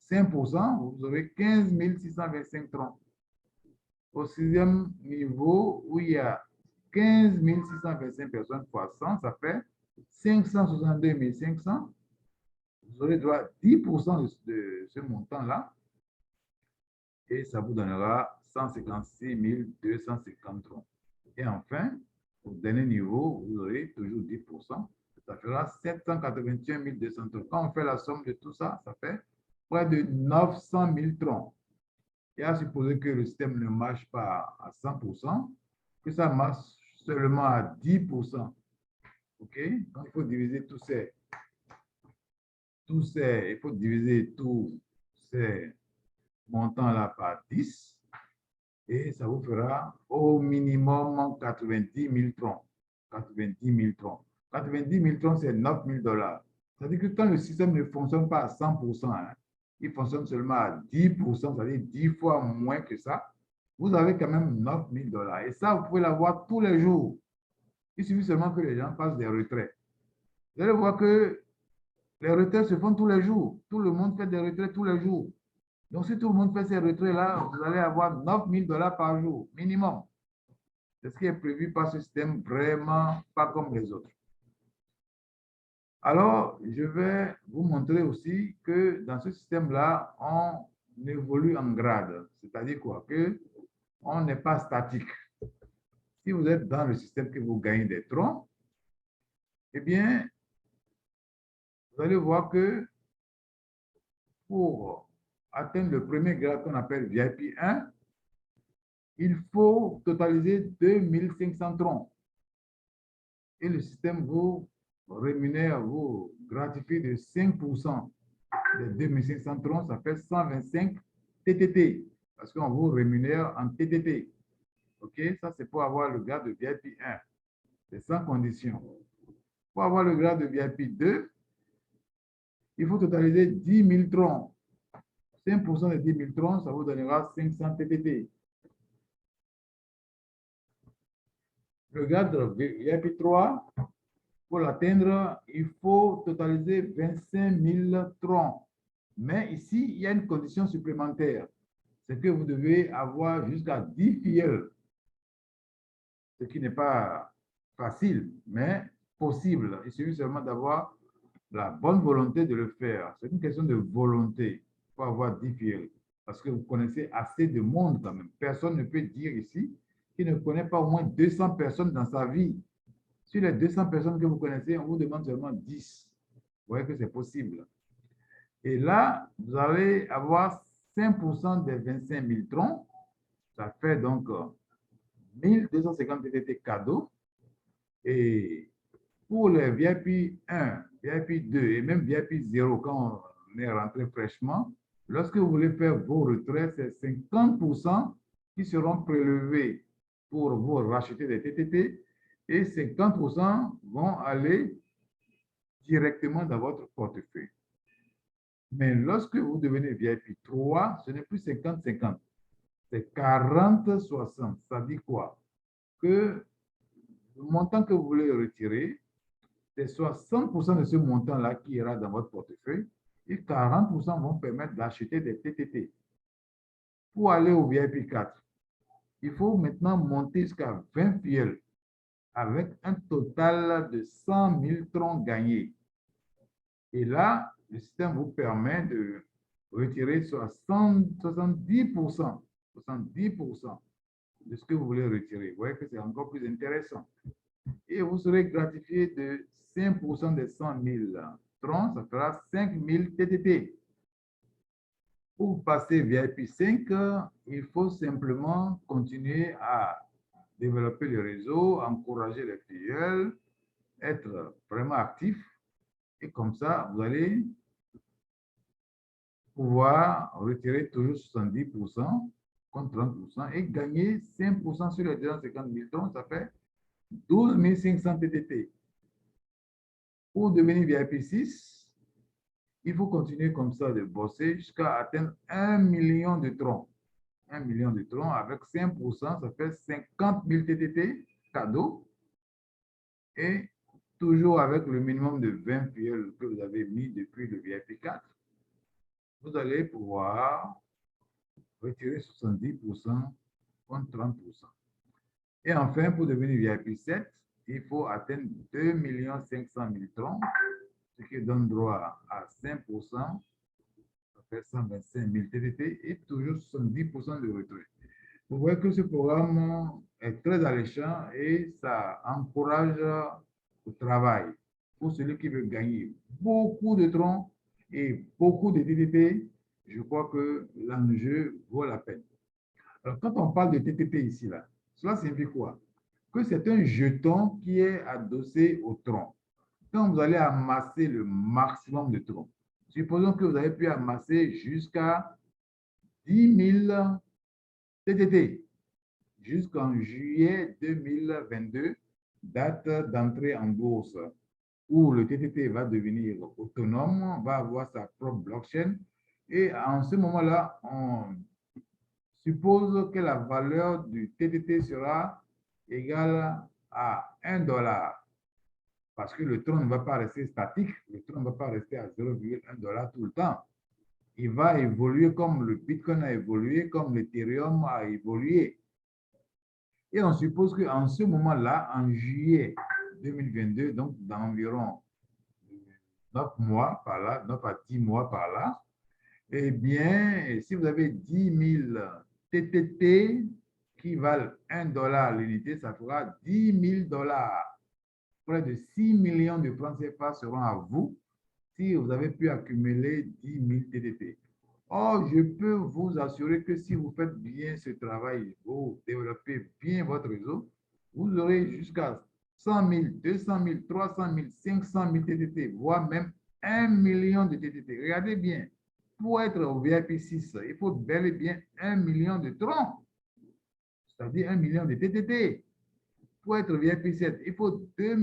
5%, vous aurez 15 625 troncs. Au sixième niveau, où il y a 15 625 personnes fois 100, ça fait 562 500. Vous aurez droit à 10% de ce montant-là et ça vous donnera 156 250 troncs. Et enfin, au dernier niveau, vous aurez toujours 10%. Ça fera 781 200 troncs. Quand on fait la somme de tout ça, ça fait près de 900 000 troncs. Et à supposer que le système ne marche pas à 100%, que ça marche seulement à 10%. OK? Donc, il faut diviser tous ces montants-là par 10 et ça vous fera au minimum 90 000 troncs. 90 000 troncs. 90 000 troncs, c'est 9 000 $. C'est-à-dire que quand le système ne fonctionne pas à 100%, hein, il fonctionne seulement à 10%, c'est-à-dire 10 fois moins que ça, vous avez quand même 9 000 $. Et ça, vous pouvez l'avoir tous les jours. Il suffit seulement que les gens fassent des retraits. Vous allez voir que les retraits se font tous les jours. Tout le monde fait des retraits tous les jours. Donc, si tout le monde fait ces retraits-là, vous allez avoir 9 000 $ par jour, minimum. C'est ce qui est prévu par ce système, vraiment pas comme les autres. Alors, je vais vous montrer aussi que dans ce système-là, on évolue en grade. C'est-à-dire quoi? On n'est pas statique. Si vous êtes dans le système que vous gagnez des troncs, eh bien, vous allez voir que pour atteindre le premier grade qu'on appelle VIP 1, il faut totaliser 2500 troncs. Et le système vous rémunère, vous gratifie de 5% des 2500 troncs, ça fait 125 TTT, parce qu'on vous rémunère en TTT. OK? Ça, c'est pour avoir le grade de VIP 1. C'est sans condition. Pour avoir le grade de VIP 2, il faut totaliser 10 000 troncs. 5% de 10 000 troncs, ça vous donnera 500 TTT. Le grade de VIP 3, pour l'atteindre, il faut totaliser 25 000 troncs. Mais ici, il y a une condition supplémentaire. C'est que vous devez avoir jusqu'à 10 filleuls. Ce qui n'est pas facile, mais possible. Il suffit seulement d'avoir la bonne volonté de le faire. C'est une question de volonté pour avoir 10 filleuls. Parce que vous connaissez assez de monde quand même. Personne ne peut dire ici qu'il ne connaît pas au moins 200 personnes dans sa vie. Sur les 200 personnes que vous connaissez, on vous demande seulement 10. Vous voyez que c'est possible. Et là, vous allez avoir 5% des 25 000 troncs. Ça fait donc 1250 TTT cadeaux. Et pour les VIP 1, VIP 2 et même VIP 0, quand on est rentré fraîchement, lorsque vous voulez faire vos retraits, c'est 50% qui seront prélevés pour vous racheter des TTT et 50% vont aller directement dans votre portefeuille. Mais lorsque vous devenez VIP 3, ce n'est plus 50-50, c'est 40-60. Ça dit quoi? Que le montant que vous voulez retirer, c'est 60% de ce montant-là qui ira dans votre portefeuille et 40% vont permettre d'acheter des TTT. Pour aller au VIP 4, il faut maintenant monter jusqu'à 20 fioles avec un total de 100 000 troncs gagnés. Et là, le système vous permet de retirer 70% de ce que vous voulez retirer. Vous voyez que c'est encore plus intéressant. Et vous serez gratifié de 5% des 100 000 troncs, ça fera 5 000 TTT. Pour passer VIP 5, il faut simplement continuer à développer le réseau, encourager les filiales, être vraiment actif. Et comme ça, vous allez pouvoir retirer toujours 70% contre 30% et gagner 5% sur les 250 000 troncs, ça fait 12 500 TTT. Pour devenir VIP 6, il faut continuer comme ça de bosser jusqu'à atteindre 1 million de troncs. 1 million de troncs avec 5%, ça fait 50 000 TTT cadeau. Et toujours avec le minimum de 20 fioles que vous avez mis depuis le VIP 4, vous allez pouvoir retirer 70% contre 30%. Et enfin, pour devenir VIP 7, il faut atteindre 2 500 000 troncs, ce qui donne droit à 5%, ça fait 125 000 TTT et toujours 70% de retrait. Vous voyez que ce programme est très alléchant et ça encourage le travail pour celui qui veut gagner beaucoup de troncs et beaucoup de TTT. Je crois que l'enjeu vaut la peine. Alors, quand on parle de TTT ici, là, cela signifie quoi? Que c'est un jeton qui est adossé au tronc. Quand vous allez amasser le maximum de troncs, supposons que vous avez pu amasser jusqu'à 10 000 TTT jusqu'en juillet 2022, date d'entrée en bourse, où le TTT va devenir autonome, va avoir sa propre blockchain. Et en ce moment-là, on suppose que la valeur du TTT sera égale à 1 dollar. Parce que le tronc ne va pas rester statique, le tronc ne va pas rester à 0,1 dollar tout le temps. Il va évoluer comme le Bitcoin a évolué, comme l'Ethereum a évolué. Et on suppose qu'en ce moment-là, en juillet 2022, donc dans environ 9 mois par là, 9 à 10 mois par là, eh bien, si vous avez 10 000 TTT qui valent 1 dollar l'unité, ça fera 10 000 dollars. Près de 6 millions de francs CFA seront à vous si vous avez pu accumuler 10 000 TTT. Or, je peux vous assurer que si vous faites bien ce travail, vous développez bien votre réseau, vous aurez jusqu'à 100 000, 200 000, 300 000, 500 000 TTT, voire même 1 million de TTT. Regardez bien, pour être au VIP 6, il faut bel et bien 1 million de troncs, c'est-à-dire 1 million de TTT. Pour être VIP 7, il faut 2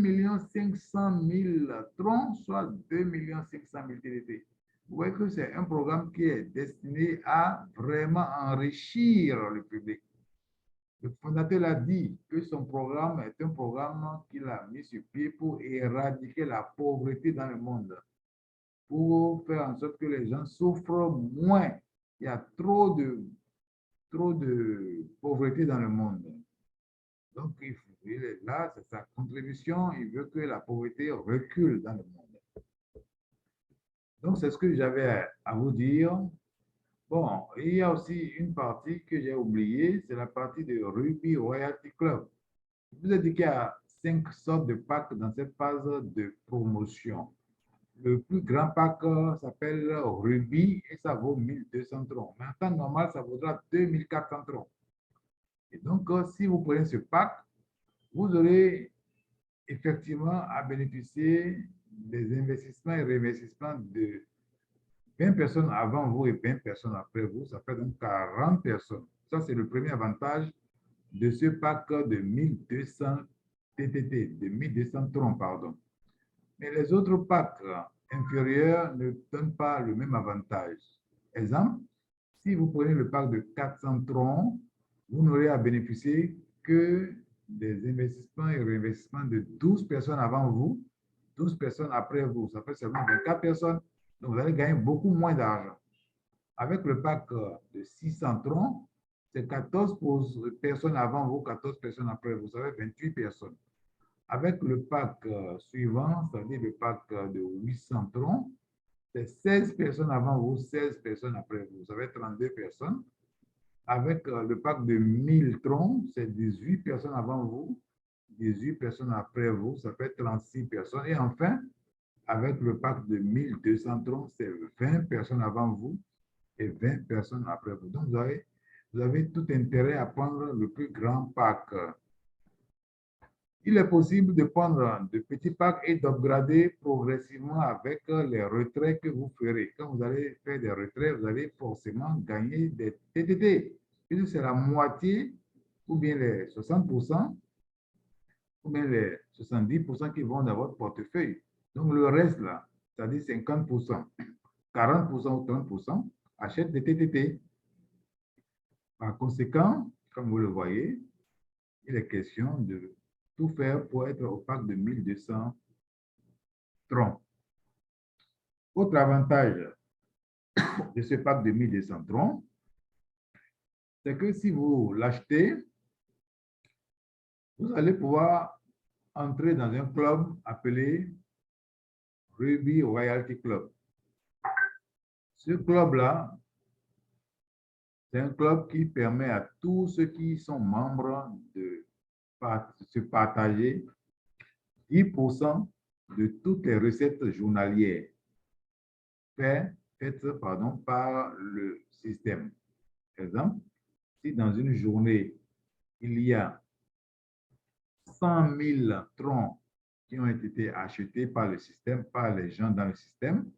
500 000 troncs, soit 2 500 000 TTT. Vous voyez que c'est un programme qui est destiné à vraiment enrichir le public. Le fondateur a dit que son programme est un programme qu'il a mis sur pied pour éradiquer la pauvreté dans le monde, pour faire en sorte que les gens souffrent moins. Il y a trop de pauvreté dans le monde. Donc, il est là, c'est sa contribution, il veut que la pauvreté recule dans le monde. Donc, c'est ce que j'avais à vous dire. Bon, il y a aussi une partie que j'ai oubliée, c'est la partie de Ruby Royalty Club. Je vous ai dit qu'il y a 5 sortes de packs dans cette phase de promotion. Le plus grand pack s'appelle Ruby et ça vaut 1200 troncs. Mais en temps normal, ça vaudra 2400 troncs. Et donc, si vous prenez ce pack, vous aurez effectivement à bénéficier des investissements et réinvestissements de 20 personnes avant vous et 20 personnes après vous. Ça fait donc 40 personnes. Ça, c'est le premier avantage de ce pack de 1200 TTT, de 1200 troncs, pardon. Mais les autres packs inférieurs ne donnent pas le même avantage. Exemple, si vous prenez le pack de 400 troncs, vous n'aurez à bénéficier que des investissements et réinvestissements de 12 personnes avant vous, 12 personnes après vous. Ça fait seulement 24 personnes. Donc, vous allez gagner beaucoup moins d'argent. Avec le pack de 600 troncs, c'est 14 personnes avant vous, 14 personnes après vous. Ça fait 28 personnes. Avec le pack suivant, c'est-à-dire le pack de 800 troncs, c'est 16 personnes avant vous, 16 personnes après vous. Ça fait 32 personnes. Avec le pack de 1000 troncs, c'est 18 personnes avant vous, 18 personnes après vous, ça fait 36 personnes. Et enfin, avec le pack de 1200 troncs, c'est 20 personnes avant vous et 20 personnes après vous. Donc, vous avez tout intérêt à prendre le plus grand pack. Il est possible de prendre de petits packs et d'upgrader progressivement avec les retraits que vous ferez. Quand vous allez faire des retraits, vous allez forcément gagner des TTT. Puisque c'est la moitié ou bien les 60% ou bien les 70% qui vont dans votre portefeuille. Donc le reste là, c'est-à-dire 50%, 40% ou 30%, achètent des TTT. Par conséquent, comme vous le voyez, il est question de tout faire pour être au pack de 1200 troncs. Autre avantage de ce pack de 1200 troncs, c'est que si vous l'achetez, vous allez pouvoir entrer dans un club appelé Ruby Royalty Club. Ce club-là, c'est un club qui permet à tous ceux qui sont membres de se partager 10% de toutes les recettes journalières faites par le système. Par exemple, si dans une journée, il y a 100 000 troncs qui ont été achetés par le système, par les gens dans le système,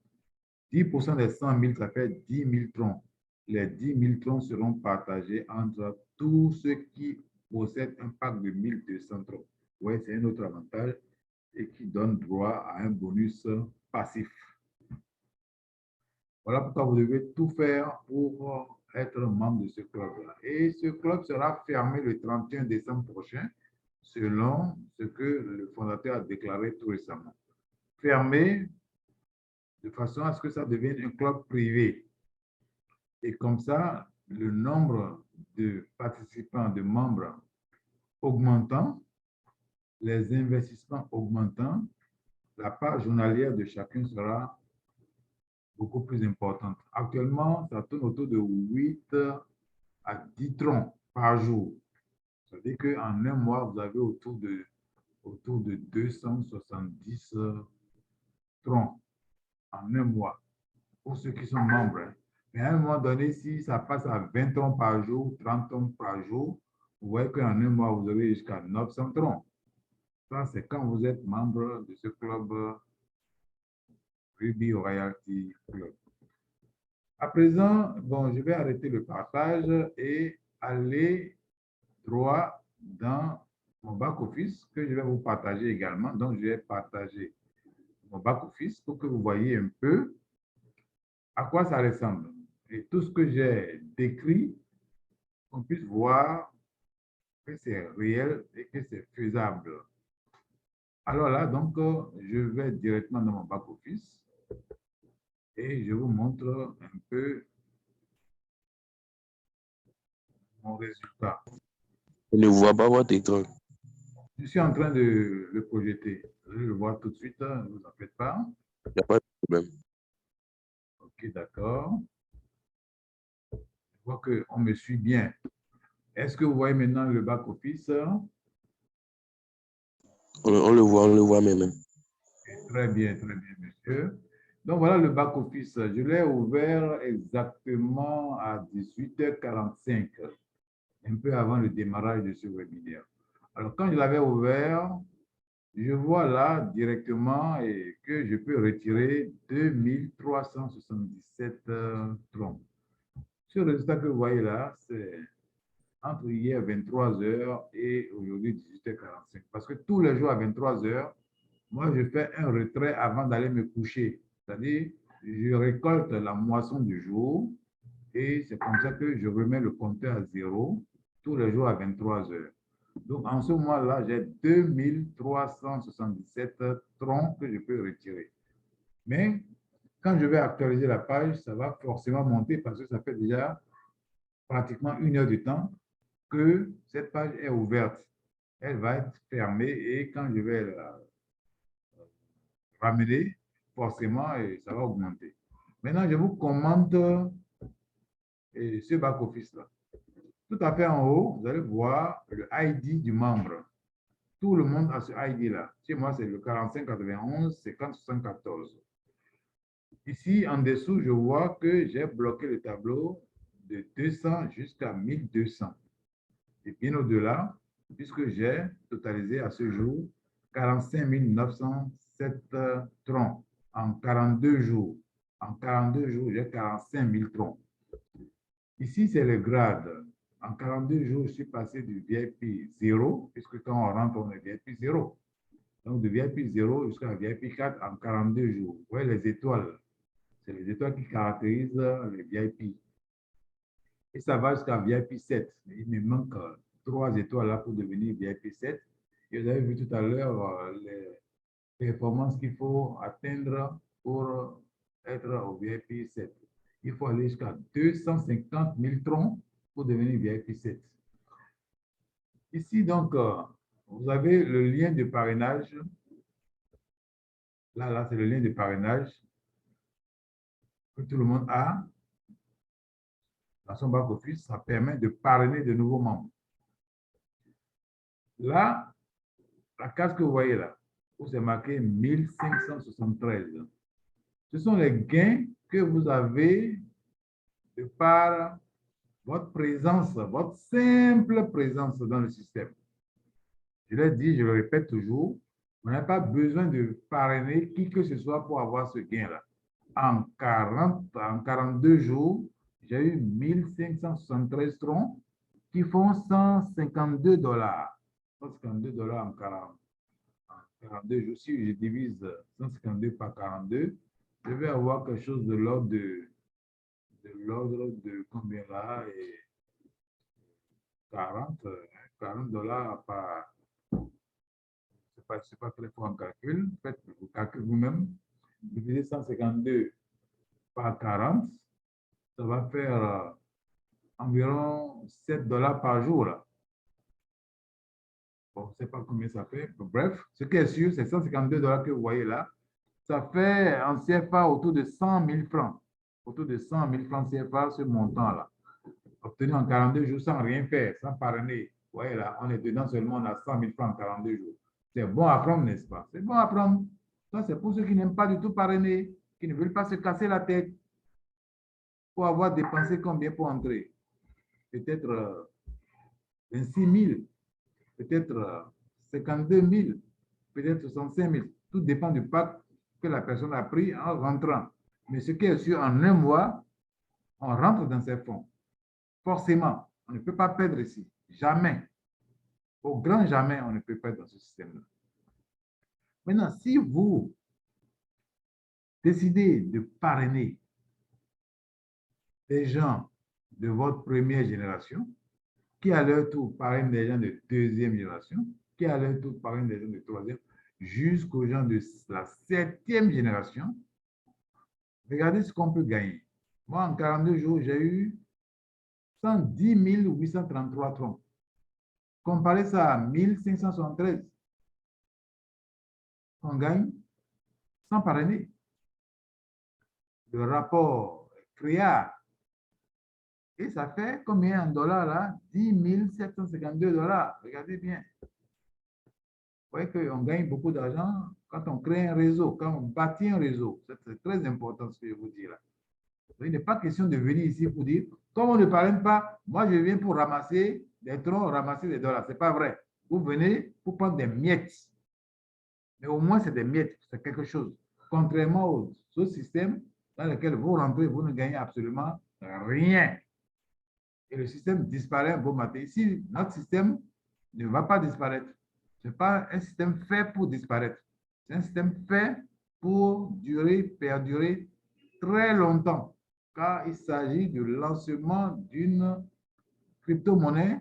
10% des 100 000, ça fait 10 000 troncs. Les 10 000 troncs seront partagés entre tous ceux qui possèdent un pack de 1200 troncs. Oui, c'est un autre avantage et qui donne droit à un bonus passif. Voilà pourquoi vous devez tout faire pour être membre de ce club-là. Et ce club sera fermé le 31 décembre prochain, selon ce que le fondateur a déclaré tout récemment. Fermé de façon à ce que ça devienne un club privé. Et comme ça, le nombre de participants, de membres augmentant, les investissements augmentant, la part journalière de chacun sera beaucoup plus importante. Actuellement, ça tourne autour de 8 à 10 troncs par jour. Ça veut dire qu'en un mois, vous avez autour de 270 troncs en un mois pour ceux qui sont membres. Mais à un moment donné, si ça passe à 20 troncs par jour, 30 troncs par jour, vous voyez qu'en un mois, vous avez jusqu'à 900 troncs. Ça, c'est quand vous êtes membre de ce club Ruby Royalty Club. À présent, bon, je vais arrêter le partage et aller droit dans mon back-office que je vais vous partager également. Donc, je vais partager mon back-office pour que vous voyez un peu à quoi ça ressemble. Et tout ce que j'ai décrit, qu'on puisse voir que c'est réel et que c'est faisable. Alors là, donc, je vais directement dans mon back-office et je vous montre un peu mon résultat. Je ne vois pas votre écran. Je suis en train de le projeter. Je vais le voir tout de suite, ne vous en faites pas. Il n'y a pas de problème. Ok, d'accord. Je vois qu'on me suit bien. Est-ce que vous voyez maintenant le back-office? On le voit maintenant. Très bien, monsieur. Donc, voilà le back-office. Je l'ai ouvert exactement à 18h45, un peu avant le démarrage de ce webinaire. Alors, quand je l'avais ouvert, je vois là directement et que je peux retirer 2377 troncs. Ce résultat que vous voyez là, c'est entre hier 23 heures et aujourd'hui 18h45. Parce que tous les jours à 23 heures, moi, je fais un retrait avant d'aller me coucher. C'est-à-dire, je récolte la moisson du jour et c'est comme ça que je remets le compteur à zéro tous les jours à 23 heures. Donc, en ce moment-là, j'ai 2377 troncs que je peux retirer. Mais quand je vais actualiser la page, ça va forcément monter parce que ça fait déjà pratiquement 1 heure de temps que cette page est ouverte. Elle va être fermée et quand je vais la ramener, forcément, et ça va augmenter. Maintenant, je vous commente ce back-office-là. Tout à fait en haut, vous allez voir le ID du membre. Tout le monde a ce ID-là. Chez moi, c'est le 45 91 50 74. Ici, en dessous, je vois que j'ai bloqué le tableau de 200 jusqu'à 1200. Et bien au-delà, puisque j'ai totalisé à ce jour 45 907 troncs en 42 jours. En 42 jours, j'ai 45 000 troncs. Ici, c'est le grade. En 42 jours, je suis passé du VIP 0, puisque quand on rentre, on est VIP 0. Donc, de VIP 0 jusqu'à VIP 4 en 42 jours. Vous voyez les étoiles. C'est les étoiles qui caractérisent les VIP. Et ça va jusqu'à VIP 7. Il me manque 3 étoiles là pour devenir VIP 7. Et vous avez vu tout à l'heure les performances qu'il faut atteindre pour être au VIP 7. Il faut aller jusqu'à 250 000 troncs pour devenir VIP 7. Ici, donc, vous avez le lien de parrainage. Là, c'est le lien de parrainage que tout le monde a dans son back-office. Ça permet de parrainer de nouveaux membres. Là, la case que vous voyez là, où c'est marqué 1573, ce sont les gains que vous avez de par votre présence, votre simple présence dans le système. Je l'ai dit, je le répète toujours, on n'a pas besoin de parrainer qui que ce soit pour avoir ce gain-là. En 42 jours, j'ai eu 1573 troncs qui font 152 $. 152 $ en 42 jours. Si je divise 152 par 42, je vais avoir quelque chose de l'ordre de combien là? Et 40 $ par. C'est pas très fort en calcul. Faites le calcul vous-même. Divisez 152 par 40, ça va faire environ 7 $ par jour. Là. Bon, je ne sais pas combien ça fait. Bref, ce qui est sûr, c'est 152 $ que vous voyez là. Ça fait en CFA autour de 100 000 francs. Autour de 100 000 francs CFA, ce montant-là. Obtenu en 42 jours sans rien faire, sans parrainer. Vous voyez là, on est dedans seulement, on a 100 000 francs en 42 jours. C'est bon à prendre, n'est-ce pas? C'est bon à prendre. Ça, c'est pour ceux qui n'aiment pas du tout parrainer, qui ne veulent pas se casser la tête pour avoir dépensé combien pour entrer. Peut-être 26 000, peut-être 52 000, peut-être 65 000. Tout dépend du pack que la personne a pris en rentrant. Mais ce qui est sûr, en un mois, on rentre dans ces fonds. Forcément, on ne peut pas perdre ici. Jamais. Au grand jamais, on ne peut perdre dans ce système-là. Maintenant, si vous décidez de parrainer des gens de votre première génération, qui à leur tour parrainent des gens de deuxième génération, qui à leur tour parrainent des gens de troisième, jusqu'aux gens de la 7e génération, regardez ce qu'on peut gagner. Moi, en 42 jours, j'ai eu 110 833 troncs. Comparez ça à 1573. On gagne sans parrainer. Le rapport CREA, et ça fait combien en dollars là? 10 752 $. Regardez bien. Vous voyez qu'on gagne beaucoup d'argent quand on crée un réseau, quand on bâtit un réseau. C'est très important ce que je vous dis là. Il n'est pas question de venir ici pour dire, comme on ne parraine pas, moi je viens pour ramasser des troncs, ramasser des dollars. Ce n'est pas vrai. Vous venez pour prendre des miettes. Mais au moins, c'est des miettes, c'est quelque chose. Contrairement aux autres systèmes dans lesquels vous rentrez, vous ne gagnez absolument rien. Et le système disparaît beau matin. Ici, notre système ne va pas disparaître. Ce n'est pas un système fait pour disparaître. C'est un système fait pour durer, perdurer très longtemps, car il s'agit du lancement d'une crypto-monnaie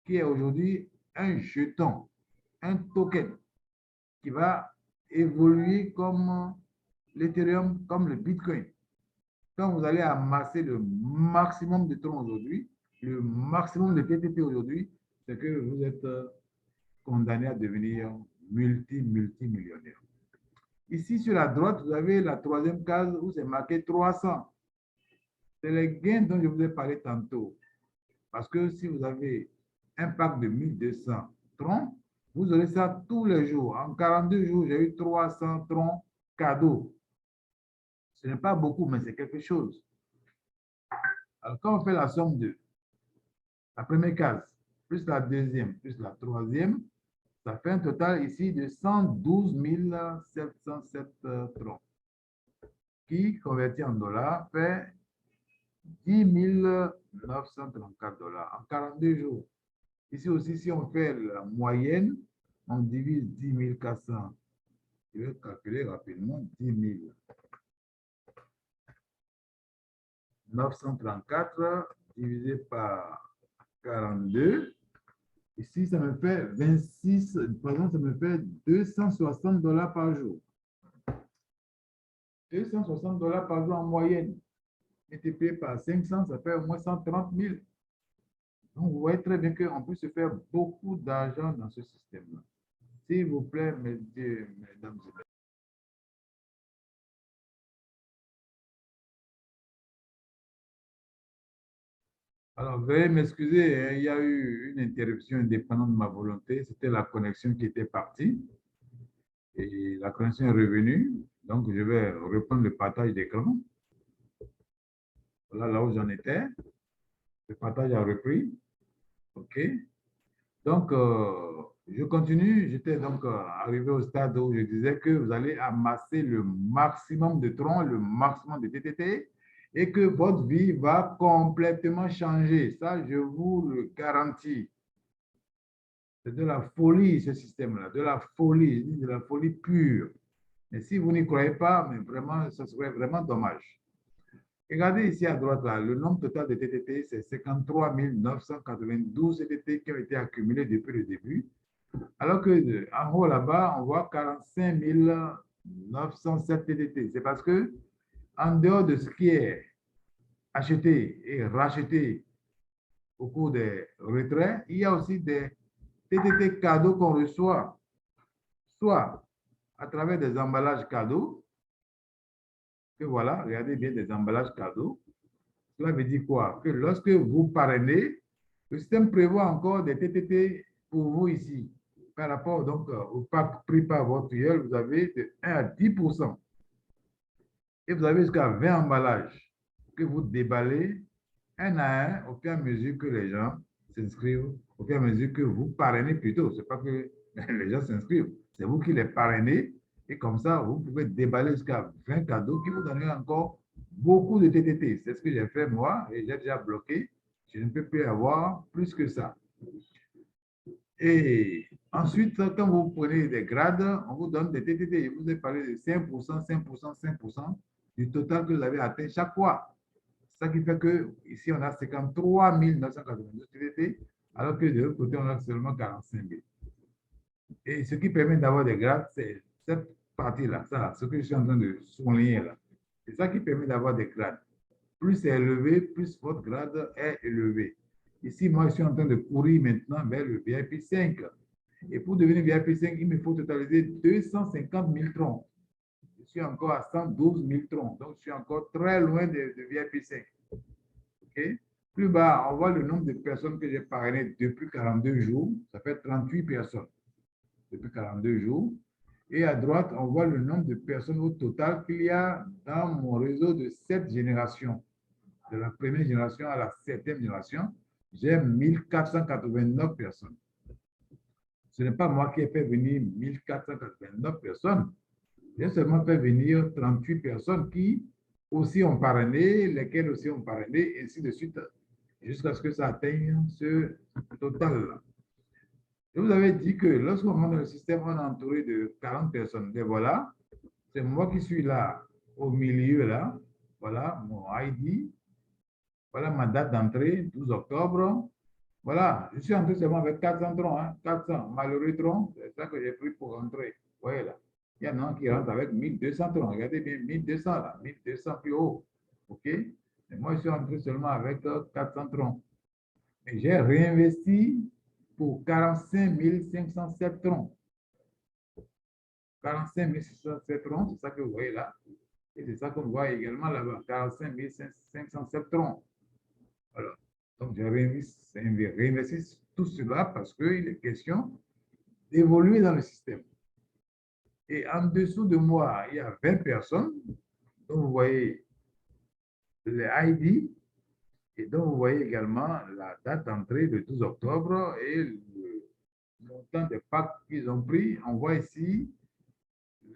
qui est aujourd'hui un jeton, un token qui va évoluer comme l'Ethereum, comme le Bitcoin. Quand vous allez amasser le maximum de troncs aujourd'hui, le maximum de TTP aujourd'hui, c'est que vous êtes condamné à devenir multimillionnaire. Ici, sur la droite, vous avez la troisième case où c'est marqué 300. C'est les gains dont je vous ai parlé tantôt. Parce que si vous avez un pack de 1200 troncs, vous aurez ça tous les jours. En 42 jours, j'ai eu 300 troncs cadeaux. Ce n'est pas beaucoup, mais c'est quelque chose. Alors, quand on fait la somme de la première case, plus la deuxième, plus la troisième, ça fait un total ici de 112 707 troncs, qui, converti en dollars, fait 10 934 dollars en 42 jours. Ici aussi, si on fait la moyenne, on divise 10 400. Je vais calculer rapidement 10 934 divisé par 42. Ici, ça me fait 26, par exemple, ça me fait 260 dollars par jour. 260 dollars par jour en moyenne. Multiplié par 500, ça fait au moins 130 000. Donc, vous voyez très bien qu'on peut se faire beaucoup d'argent dans ce système-là. S'il vous plaît, mesdames et messieurs. Alors, veuillez m'excuser, hein, il y a eu une interruption indépendante de ma volonté. C'était la connexion qui était partie. Et la connexion est revenue. Donc, je vais reprendre le partage d'écran. Voilà là où j'en étais. Le partage a repris. OK. Donc, je continue. J'étais donc arrivé au stade où je disais que vous allez amasser le maximum de troncs, le maximum de TTT, et que votre vie va complètement changer. Ça, je vous le garantis. C'est de la folie, ce système-là, de la folie pure. Mais si vous n'y croyez pas, mais vraiment, ça serait vraiment dommage. Regardez ici à droite, là, le nombre total de TTT, c'est 53 992 TTT qui ont été accumulés depuis le début. Alors que en haut là-bas, on voit 45 907 TTT. C'est parce que en dehors de ce qui est acheté et racheté au cours des retraits, il y a aussi des TTT cadeaux qu'on reçoit, soit à travers des emballages cadeaux, que voilà, regardez bien des emballages cadeaux. Cela veut dire quoi? Que lorsque vous parrainez, le système prévoit encore des TTT pour vous ici. Par rapport donc au pack pris par votre filleul, vous avez de 1 à 10%. Et vous avez jusqu'à 20 emballages que vous déballez un à un au fur et à mesure que les gens s'inscrivent, au fur et à mesure que vous parrainez plutôt. Ce n'est pas que les gens s'inscrivent, c'est vous qui les parrainez. Et comme ça, vous pouvez déballer jusqu'à 20 cadeaux qui vous donneront encore beaucoup de TTT. C'est ce que j'ai fait moi et j'ai déjà bloqué. Je ne peux plus avoir plus que ça. Et ensuite, quand vous prenez des grades, on vous donne des TTT. Je vous ai parlé de 5%, 5%, 5% du total que vous avez atteint chaque fois. Ça qui fait que ici, on a 53 992 TTT, alors que de l'autre côté, on a seulement 45 000. Et ce qui permet d'avoir des grades, c'est cette partie-là, ça, ce que je suis en train de souligner là. C'est ça qui permet d'avoir des grades. Plus c'est élevé, plus votre grade est élevé. Ici, moi, je suis en train de courir maintenant vers le VIP 5. Et pour devenir VIP 5, il me faut totaliser 250 000 troncs. Je suis encore à 112 000 troncs. Donc, je suis encore très loin de VIP 5. Okay? Plus bas, on voit le nombre de personnes que j'ai parrainées depuis 42 jours. Ça fait 38 personnes depuis 42 jours. Et à droite, on voit le nombre de personnes au total qu'il y a dans mon réseau de 7 générations. De la première génération à la 7e génération, j'ai 1489 personnes. ce n'est pas moi qui ai fait venir 1489 personnes. J'ai seulement fait venir 38 personnes qui aussi ont parrainé, lesquelles aussi ont parrainé, ainsi de suite, jusqu'à ce que ça atteigne ce total-là. Je vous avais dit que lorsqu'on monte dans le système, on est entouré de 40 personnes. Et voilà, c'est moi qui suis là, au milieu, là. Voilà mon ID. Voilà ma date d'entrée, 12 octobre. Voilà, je suis entré seulement avec 400 troncs, hein, 400 malheureux troncs, c'est ça que j'ai pris pour entrer. Voyez là. Il y en a qui rentrent avec 1200 troncs. Regardez bien, 1200 là, 1200 plus haut. OK? Et moi, je suis entré seulement avec 400 troncs. Et j'ai réinvesti pour 45 507 troncs. 45 607 troncs, c'est ça que vous voyez là. Et c'est ça qu'on voit également là-bas, 45 507 troncs. Alors, donc j'ai réinvesti tout cela parce qu'il est question d'évoluer dans le système. Et en dessous de moi, il y a 20 personnes dont vous voyez les ID et dont vous voyez également la date d'entrée de 12 octobre et le montant des packs qu'ils ont pris. On voit ici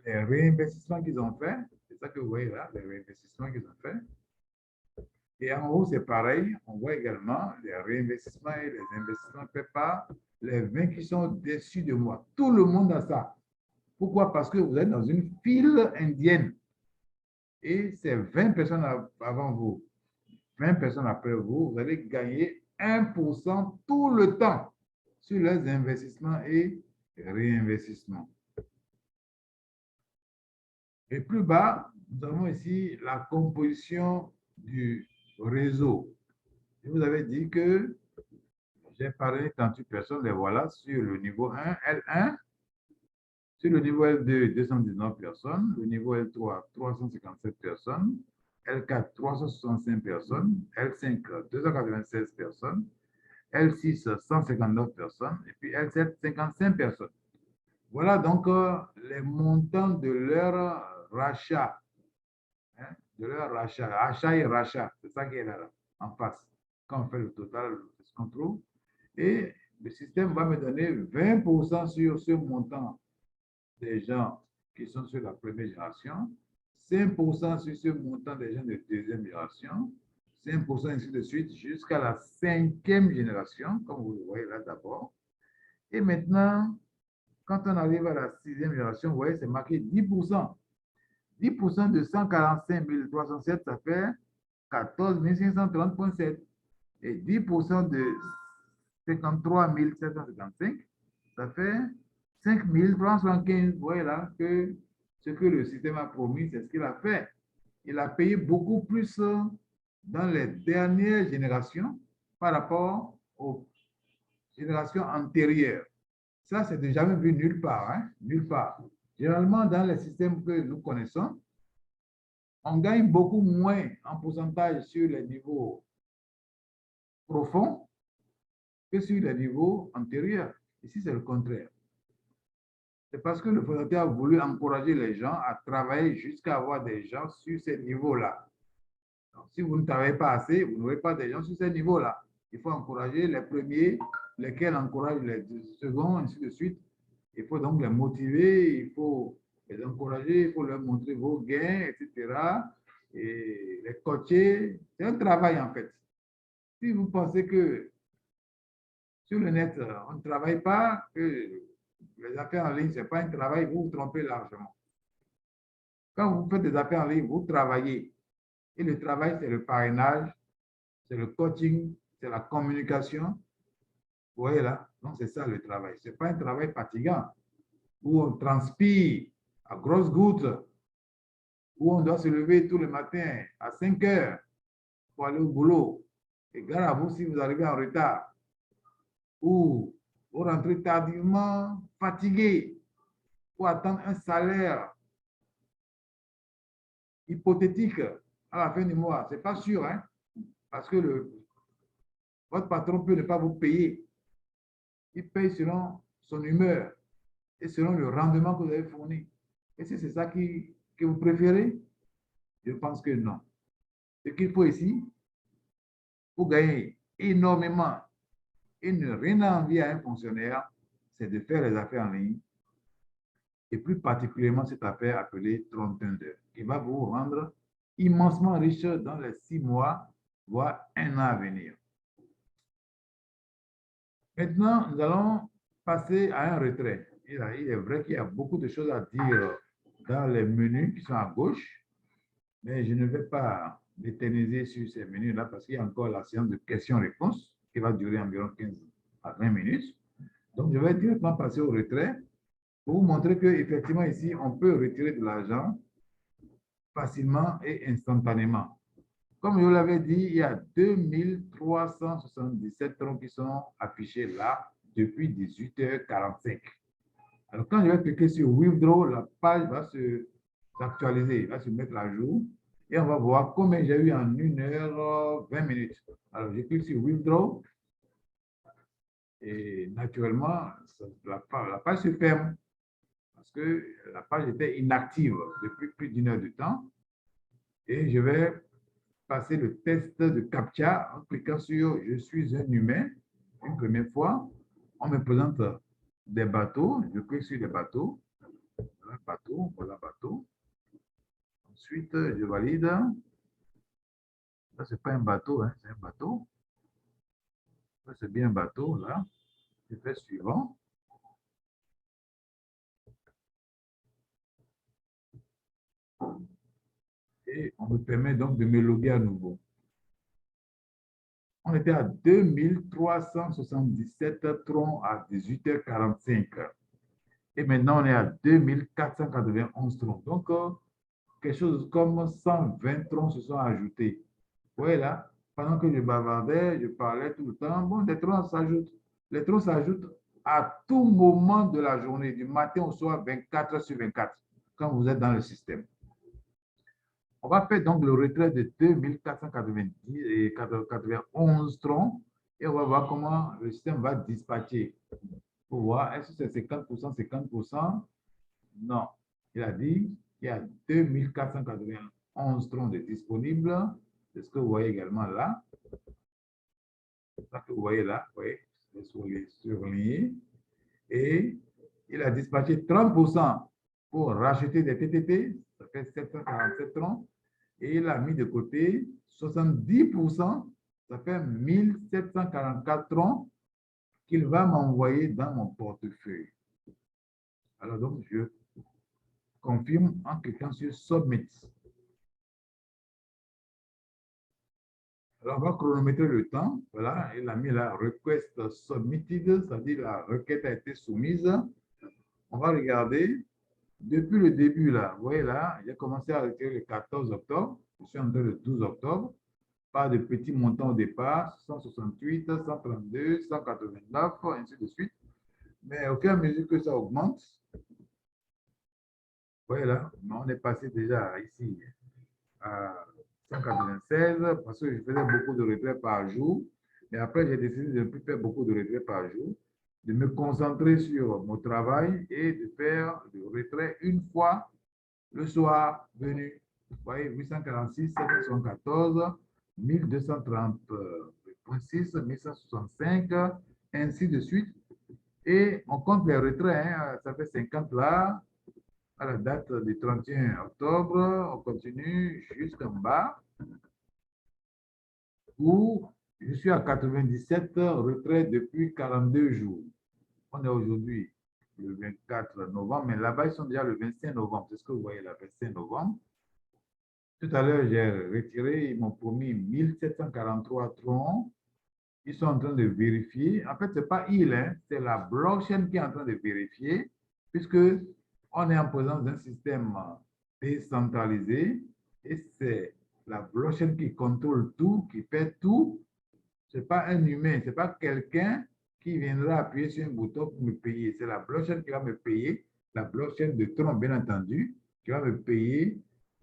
les réinvestissements qu'ils ont fait. C'est ça que vous voyez là, les réinvestissements qu'ils ont fait. Et en haut, c'est pareil. On voit également les réinvestissements et les investissements faits par les 20 qui sont dessus de moi. Tout le monde a ça. Pourquoi? Parce que vous êtes dans une file indienne. Et c'est 20 personnes avant vous, 20 personnes après vous, vous allez gagner 1% tout le temps sur les investissements et réinvestissements. Et plus bas, nous avons ici la composition du réseau. Je vous avais dit que j'ai parlé de 38 personnes, les voilà sur le niveau 1, L1. Sur le niveau L2, 219 personnes. Le niveau L3, 357 personnes. L4, 365 personnes. L5, 296 personnes. L6, 159 personnes. Et puis L7, 55 personnes. Voilà donc les montants de leur rachat. Hein, de leur rachat. Achat et rachat. C'est ça qui est là, en face. Quand on fait le total, ce qu'on trouve. Et le système va me donner 20% sur ce montant des gens qui sont sur la première génération, 5% sur ce montant des gens de deuxième génération, 5% ainsi de suite jusqu'à la 5e génération, comme vous le voyez là d'abord. Et maintenant, quand on arrive à la 6e génération, vous voyez, c'est marqué 10%. 10% de 145 307, ça fait 14 530,7. Et 10% de 53 755, ça fait 5 375. Vous voyez là que ce que le système a promis, c'est ce qu'il a fait. Il a payé beaucoup plus dans les dernières générations par rapport aux générations antérieures. Ça, c'est jamais vu nulle part. Hein? Nulle part. Généralement, dans les systèmes que nous connaissons, on gagne beaucoup moins en pourcentage sur les niveaux profonds que sur les niveaux antérieurs. Ici, c'est le contraire. C'est parce que le fondateur a voulu encourager les gens à travailler jusqu'à avoir des gens sur ces niveaux-là. Si vous ne travaillez pas assez, vous n'aurez pas des gens sur ces niveaux-là. Il faut encourager les premiers, lesquels encouragent les seconds, ainsi de suite. Il faut donc les motiver, il faut les encourager, il faut leur montrer vos gains, etc. Et les coacher. C'est un travail, en fait. Si vous pensez que sur le net, on ne travaille pas, que les affaires en ligne, ce n'est pas un travail, vous vous trompez largement. Quand vous faites des affaires en ligne, vous travaillez. Et le travail, c'est le parrainage, c'est le coaching, c'est la communication. Vous voyez là? Donc, c'est ça le travail. Ce n'est pas un travail fatigant où on transpire à grosses gouttes, où on doit se lever tous les matins à 5 heures pour aller au boulot. Et gare à vous si vous arrivez en retard ou vous rentrez tardivement fatigué pour attendre un salaire hypothétique à la fin du mois. Ce n'est pas sûr, hein? Parce que votre patron peut ne pas vous payer. Il paye selon son humeur et selon le rendement que vous avez fourni. Et si c'est ça que vous préférez, je pense que non. Ce qu'il faut ici, pour gagner énormément et ne rien envier à un fonctionnaire, c'est de faire les affaires en ligne, et plus particulièrement cette affaire appelée 31 heures, qui va vous rendre immensement riche dans les 6 mois, voire 1 an à venir. Maintenant, nous allons passer à un retrait. Il est vrai qu'il y a beaucoup de choses à dire dans les menus qui sont à gauche, mais je ne vais pas m'éterniser sur ces menus-là parce qu'il y a encore la séance de questions-réponses qui va durer environ 15 à 20 minutes. Donc, je vais directement passer au retrait pour vous montrer qu'effectivement, ici, on peut retirer de l'argent facilement et instantanément. Comme je vous l'avais dit, il y a 2377 troncs qui sont affichés là depuis 18h45. Alors, quand je vais cliquer sur Withdraw, la page va s'actualiser, va se mettre à jour et on va voir combien j'ai eu en 1h20 minutes. Alors, je clique sur Withdraw et naturellement, la page se ferme parce que la page était inactive depuis plus d'1 heure de temps. Et je vais passer le test de CAPTCHA en cliquant sur « Je suis un humain ». Une première fois, on me présente des bateaux. Je clique sur les bateaux. Voilà bateau, voilà bateau. Ensuite, je valide. Ça, ce n'est pas un bateau, hein, c'est un bateau. Ça, c'est bien un bateau, là. Je fais suivant. Et on me permet donc de me loguer à nouveau. On était à 2377 troncs à 18h45. Et maintenant, on est à 2491 troncs. Donc, quelque chose comme 120 troncs se sont ajoutés. Vous voyez là, pendant que je bavardais, je parlais tout le temps. Bon, les troncs s'ajoutent. Les troncs s'ajoutent à tout moment de la journée, du matin au soir, 24 heures sur 24, quand vous êtes dans le système. On va faire donc le retrait de 2490 et 91 troncs et on va voir comment le système va dispatcher. Pour voir, est-ce que c'est 50%, 50%? Non. Il a dit qu'il y a 2491 troncs de disponibles. C'est ce que vous voyez également là. C'est ça que vous voyez là. Vous voyez, c'est surligné. Et il a dispatché 30% pour racheter des TTT. Ça fait 747 troncs. Et il a mis de côté 70%, ça fait 1744 troncs qu'il va m'envoyer dans mon portefeuille. Alors donc, je confirme en cliquant sur Submit. Alors, on va chronométrer le temps. Voilà, il a mis la Request Submitted, c'est-à-dire la requête a été soumise. On va regarder depuis le début, là. Vous voyez là, j'ai commencé à retirer le 14 octobre. Je suis en train le 12 octobre. Pas de petits montants au départ, 168, 132, 189, ainsi de suite. Mais au fur et à mesure que ça augmente, voilà, on est passé déjà ici à 196 parce que je faisais beaucoup de retraits par jour. Mais après, j'ai décidé de ne plus faire beaucoup de retraits par jour, de me concentrer sur mon travail et de faire le retrait une fois le soir venu. Vous voyez, 846, 714, 1230.6, 1165, ainsi de suite. Et on compte les retraits, hein, ça fait 50 là, à la date du 31 octobre, on continue jusqu'en bas, où je suis à 97 retraits depuis 42 jours. On est aujourd'hui le 24 novembre, mais là-bas, ils sont déjà le 25 novembre. C'est ce que vous voyez là, 25 novembre. Tout à l'heure, j'ai retiré, ils m'ont promis 1743 troncs. Ils sont en train de vérifier. En fait, ce n'est pas ils, hein, c'est la blockchain qui est en train de vérifier, puisque on est en présence d'un système décentralisé et c'est la blockchain qui contrôle tout, qui fait tout. Ce n'est pas un humain, ce n'est pas quelqu'un qui viendra appuyer sur un bouton pour me payer. C'est la blockchain qui va me payer, la blockchain de Tron, bien entendu, qui va me payer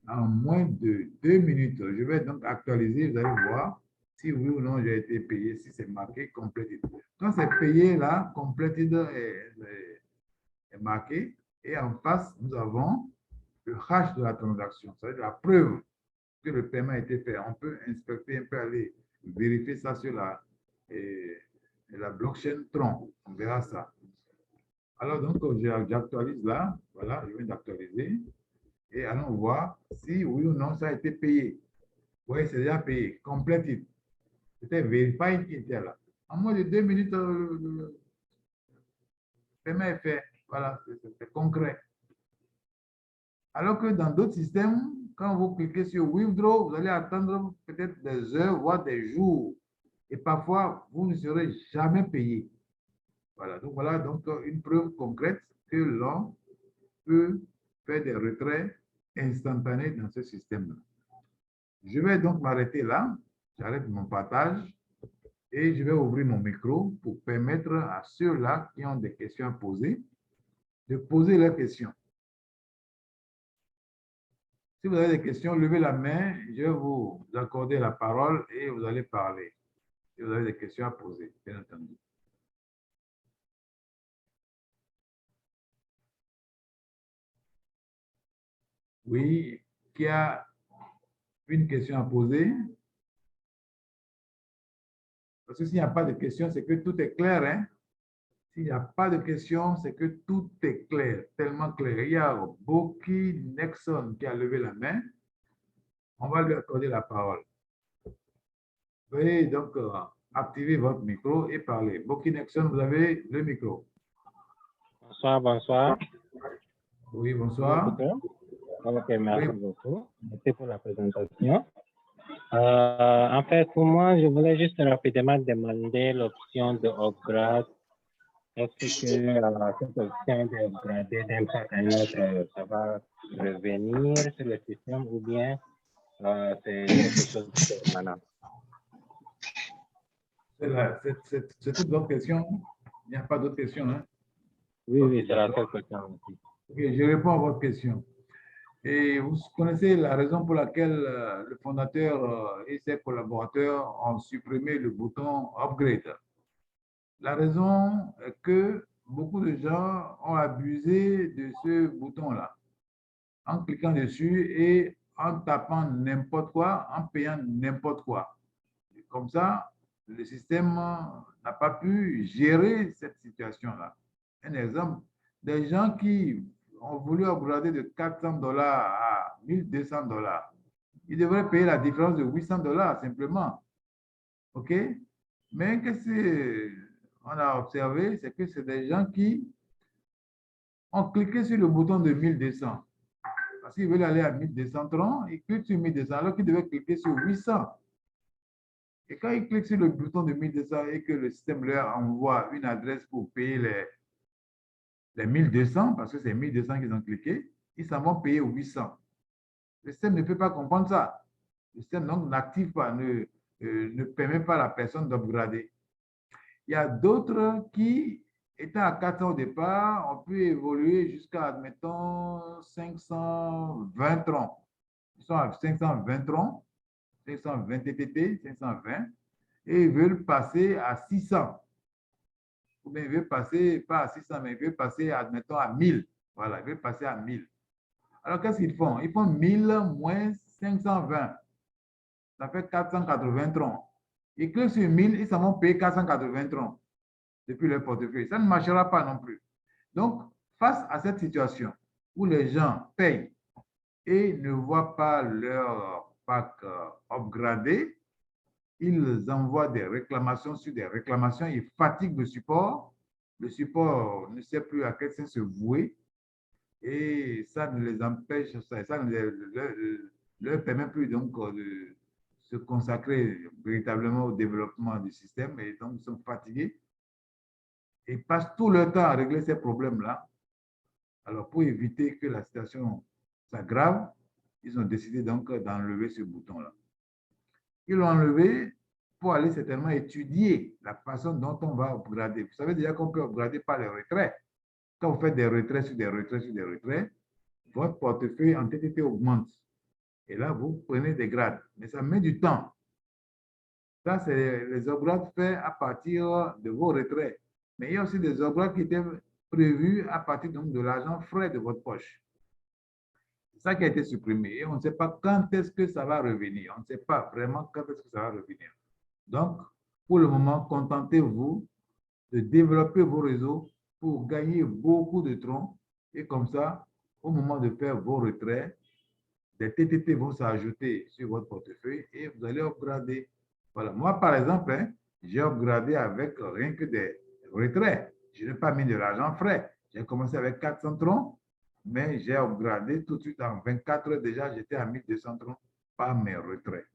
en moins de 2 minutes. Je vais donc actualiser, vous allez voir si oui ou non j'ai été payé, si c'est marqué completed. Quand c'est payé là, completed est marqué et en face, nous avons le hash de la transaction, c'est-à-dire la preuve que le paiement a été fait. On peut inspecter, on peut aller vérifier ça sur la blockchain Tron. On verra ça. Alors, donc, j'actualise là. Voilà, je viens d'actualiser. Et allons voir si oui ou non ça a été payé. Oui, c'est déjà payé. Completed. C'était Verified qui était là. En moins de 2 minutes, le paiement est fait. Voilà, c'est concret. Alors que dans d'autres systèmes, quand vous cliquez sur Withdraw, vous allez attendre peut-être des heures, voire des jours. Et parfois, vous ne serez jamais payé. Voilà donc une preuve concrète que l'on peut faire des retraits instantanés dans ce système-là. Je vais donc m'arrêter là. J'arrête mon partage et je vais ouvrir mon micro pour permettre à ceux-là qui ont des questions à poser de poser leurs questions. Si vous avez des questions, levez la main, je vais vous accorder la parole et vous allez parler. Si vous avez des questions à poser, bien entendu. Oui, qui a une question à poser? Parce que s'il n'y a pas de questions, c'est que tout est clair. Hein? S'il n'y a pas de questions, c'est que tout est clair, tellement clair. Il y a Boki Nexon qui a levé la main. On va lui accorder la parole. Veuillez donc activer votre micro et parler. Boki Nexon, vous avez le micro. Bonsoir, bonsoir. Oui, bonsoir. Ok, merci beaucoup. Merci pour la présentation. En fait, pour moi, je voulais juste rapidement demander l'option de upgrade. Est-ce que cette option de upgrader d'un part à un autre, ça va revenir sur le système ou bien c'est quelque chose de permanent? C'est toute votre question. Il n'y a pas d'autres questions. Hein? Oui, c'est la seule question aussi. Ok, je réponds à votre question. Et vous connaissez la raison pour laquelle le fondateur et ses collaborateurs ont supprimé le bouton Upgrade. La raison est que beaucoup de gens ont abusé de ce bouton-là en cliquant dessus et en tapant n'importe quoi, en payant n'importe quoi. Et comme ça, le système n'a pas pu gérer cette situation-là. Un exemple, des gens qui ont voulu upgrader de $400 à $1,200, ils devraient payer la différence de $800 simplement. OK? Mais qu'est-ce qu'on a observé, c'est que c'est des gens qui ont cliqué sur le bouton de 1200. Parce qu'ils veulent aller à 1230, ils cliquent sur 1200 alors qu'ils devaient cliquer sur 800. Et quand ils cliquent sur le bouton de 1200 et que le système leur envoie une adresse pour payer les 1200, parce que c'est 1200 qu'ils ont cliqué, ils s'en vont payer 800. Le système ne peut pas comprendre ça. Le système n'active pas, ne permet pas à la personne d'upgrader. Il y a d'autres qui, étant à 400 au départ, ont pu évoluer jusqu'à, admettons, 520 troncs. Ils sont à 520 troncs, 520 TTT, 520, et ils veulent passer à 600. Ou bien ils veulent passer, pas à 600, mais ils veulent passer, admettons, à 1000. Voilà, ils veulent passer à 1000. Alors, qu'est-ce qu'ils font? Ils font 1000 moins 520. Ça fait 480 troncs. Ils cliquent sur 1000, ils s'en vont payer 480 troncs depuis leur portefeuille. Ça ne marchera pas non plus. Donc, face à cette situation où les gens payent et ne voient pas leur pack upgradé, ils envoient des réclamations sur des réclamations, ils fatiguent le support ne sait plus à quel sens se vouer et ça ne les empêche, ça ne leur permet plus donc de se consacrer véritablement au développement du système et donc ils sont fatigués et passent tout leur temps à régler ces problèmes-là. Alors, pour éviter que la situation s'aggrave, ils ont décidé donc d'enlever ce bouton-là. Ils l'ont enlevé pour aller certainement étudier la façon dont on va upgrader. Vous savez déjà qu'on peut upgrader par les retraits. Quand vous faites des retraits sur des retraits sur des retraits, votre portefeuille en TTT augmente. Et là, vous prenez des grades. Mais ça met du temps. Ça, c'est les upgrades faits à partir de vos retraits. Mais il y a aussi des upgrades qui étaient prévus à partir donc, de l'argent frais de votre poche. C'est ça qui a été supprimé. Et on ne sait pas quand est-ce que ça va revenir. On ne sait pas vraiment quand est-ce que ça va revenir. Donc, pour le moment, contentez-vous de développer vos réseaux pour gagner beaucoup de troncs. Et comme ça, au moment de faire vos retraits, des TTT vont s'ajouter sur votre portefeuille et vous allez upgrader. Voilà. Moi, par exemple, hein, j'ai upgradé avec rien que des retraits. Je n'ai pas mis de l'argent frais. J'ai commencé avec 400 troncs, mais j'ai upgradé tout de suite en 24 heures. Déjà, j'étais à 1200 troncs par mes retraits.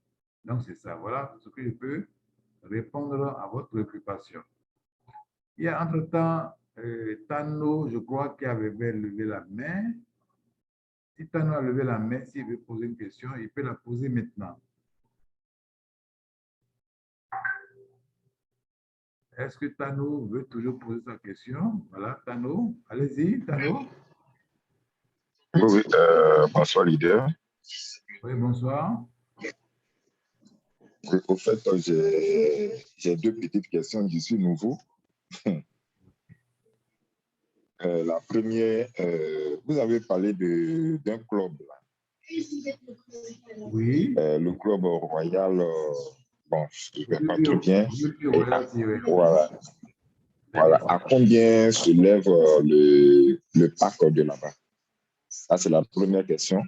Donc, c'est ça. Voilà ce que je peux répondre à votre préoccupation. Il y a entre-temps Tano, je crois, qui avait levé la main. Si Tano a levé la main, s'il veut poser une question, il peut la poser maintenant. Est-ce que Tano veut toujours poser sa question? Voilà, Tano, allez-y, Tano. Oui, bonsoir, leader. Oui, bonsoir. Au fait, j'ai deux petites questions. Je suis nouveau. La première, vous avez parlé d'un club. Là. Oui. Le club royal, bon, je ne vais pas trop bien. Voilà. Voilà. À combien se lève le parc de là-bas? Ça, c'est la première question.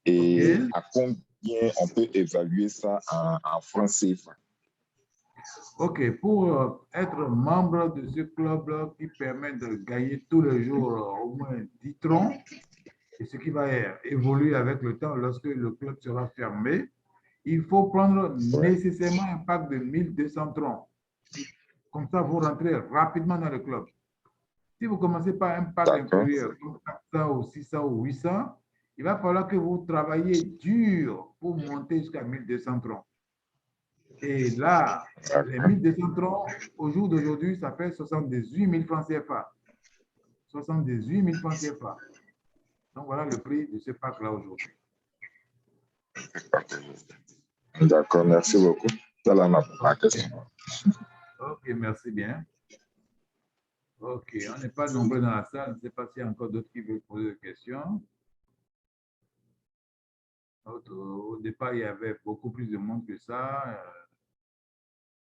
Et à combien on peut évaluer ça en francs CFA? OK, pour être membre de ce club-là qui permet de gagner tous les jours au moins 10 troncs, et ce qui va évoluer avec le temps lorsque le club sera fermé, il faut prendre nécessairement un pack de 1200 troncs. Comme ça, vous rentrez rapidement dans le club. Si vous commencez par un pack inférieur, 400 ou 600 ou 800, il va falloir que vous travaillez dur pour monter jusqu'à 1200 troncs. Et là, les 1200 troncs, au jour d'aujourd'hui, ça fait 78 000 francs CFA. 78 000 francs CFA. Donc, voilà le prix de ce pack-là aujourd'hui. D'accord, merci beaucoup. Voilà ma question. OK, merci bien. OK, on n'est pas nombreux dans la salle. Je ne sais pas s'il y a encore d'autres qui veulent poser des questions. Au départ, il y avait beaucoup plus de monde que ça.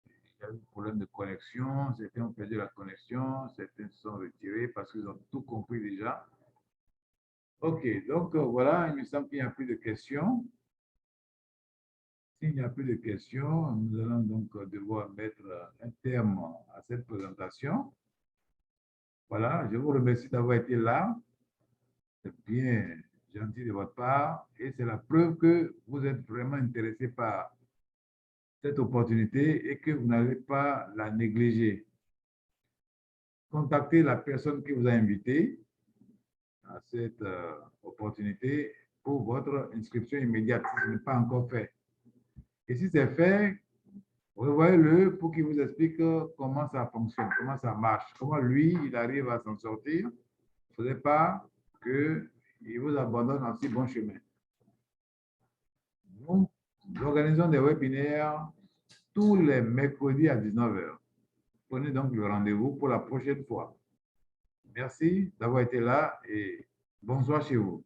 Il y a eu un problème de connexion. Certains ont perdu la connexion. Certains se sont retirés parce qu'ils ont tout compris déjà. OK, donc voilà, il me semble qu'il n'y a plus de questions. S'il n'y a plus de questions, nous allons donc devoir mettre un terme à cette présentation. Voilà, je vous remercie d'avoir été là. C'est bien gentil de votre part et c'est la preuve que vous êtes vraiment intéressé par cette opportunité et que vous n'allez pas la négliger. Contactez la personne qui vous a invité à cette opportunité pour votre inscription immédiate si ce n'est pas encore fait. Et si c'est fait, revoyez-le pour qu'il vous explique comment ça fonctionne, comment ça marche, comment lui, il arrive à s'en sortir. Il ne faudrait pas qu'il vous abandonne en si bon chemin. Nous organisons des webinaires tous les mercredis à 19 h. Prenez donc le rendez-vous pour la prochaine fois. Merci d'avoir été là et bonsoir chez vous.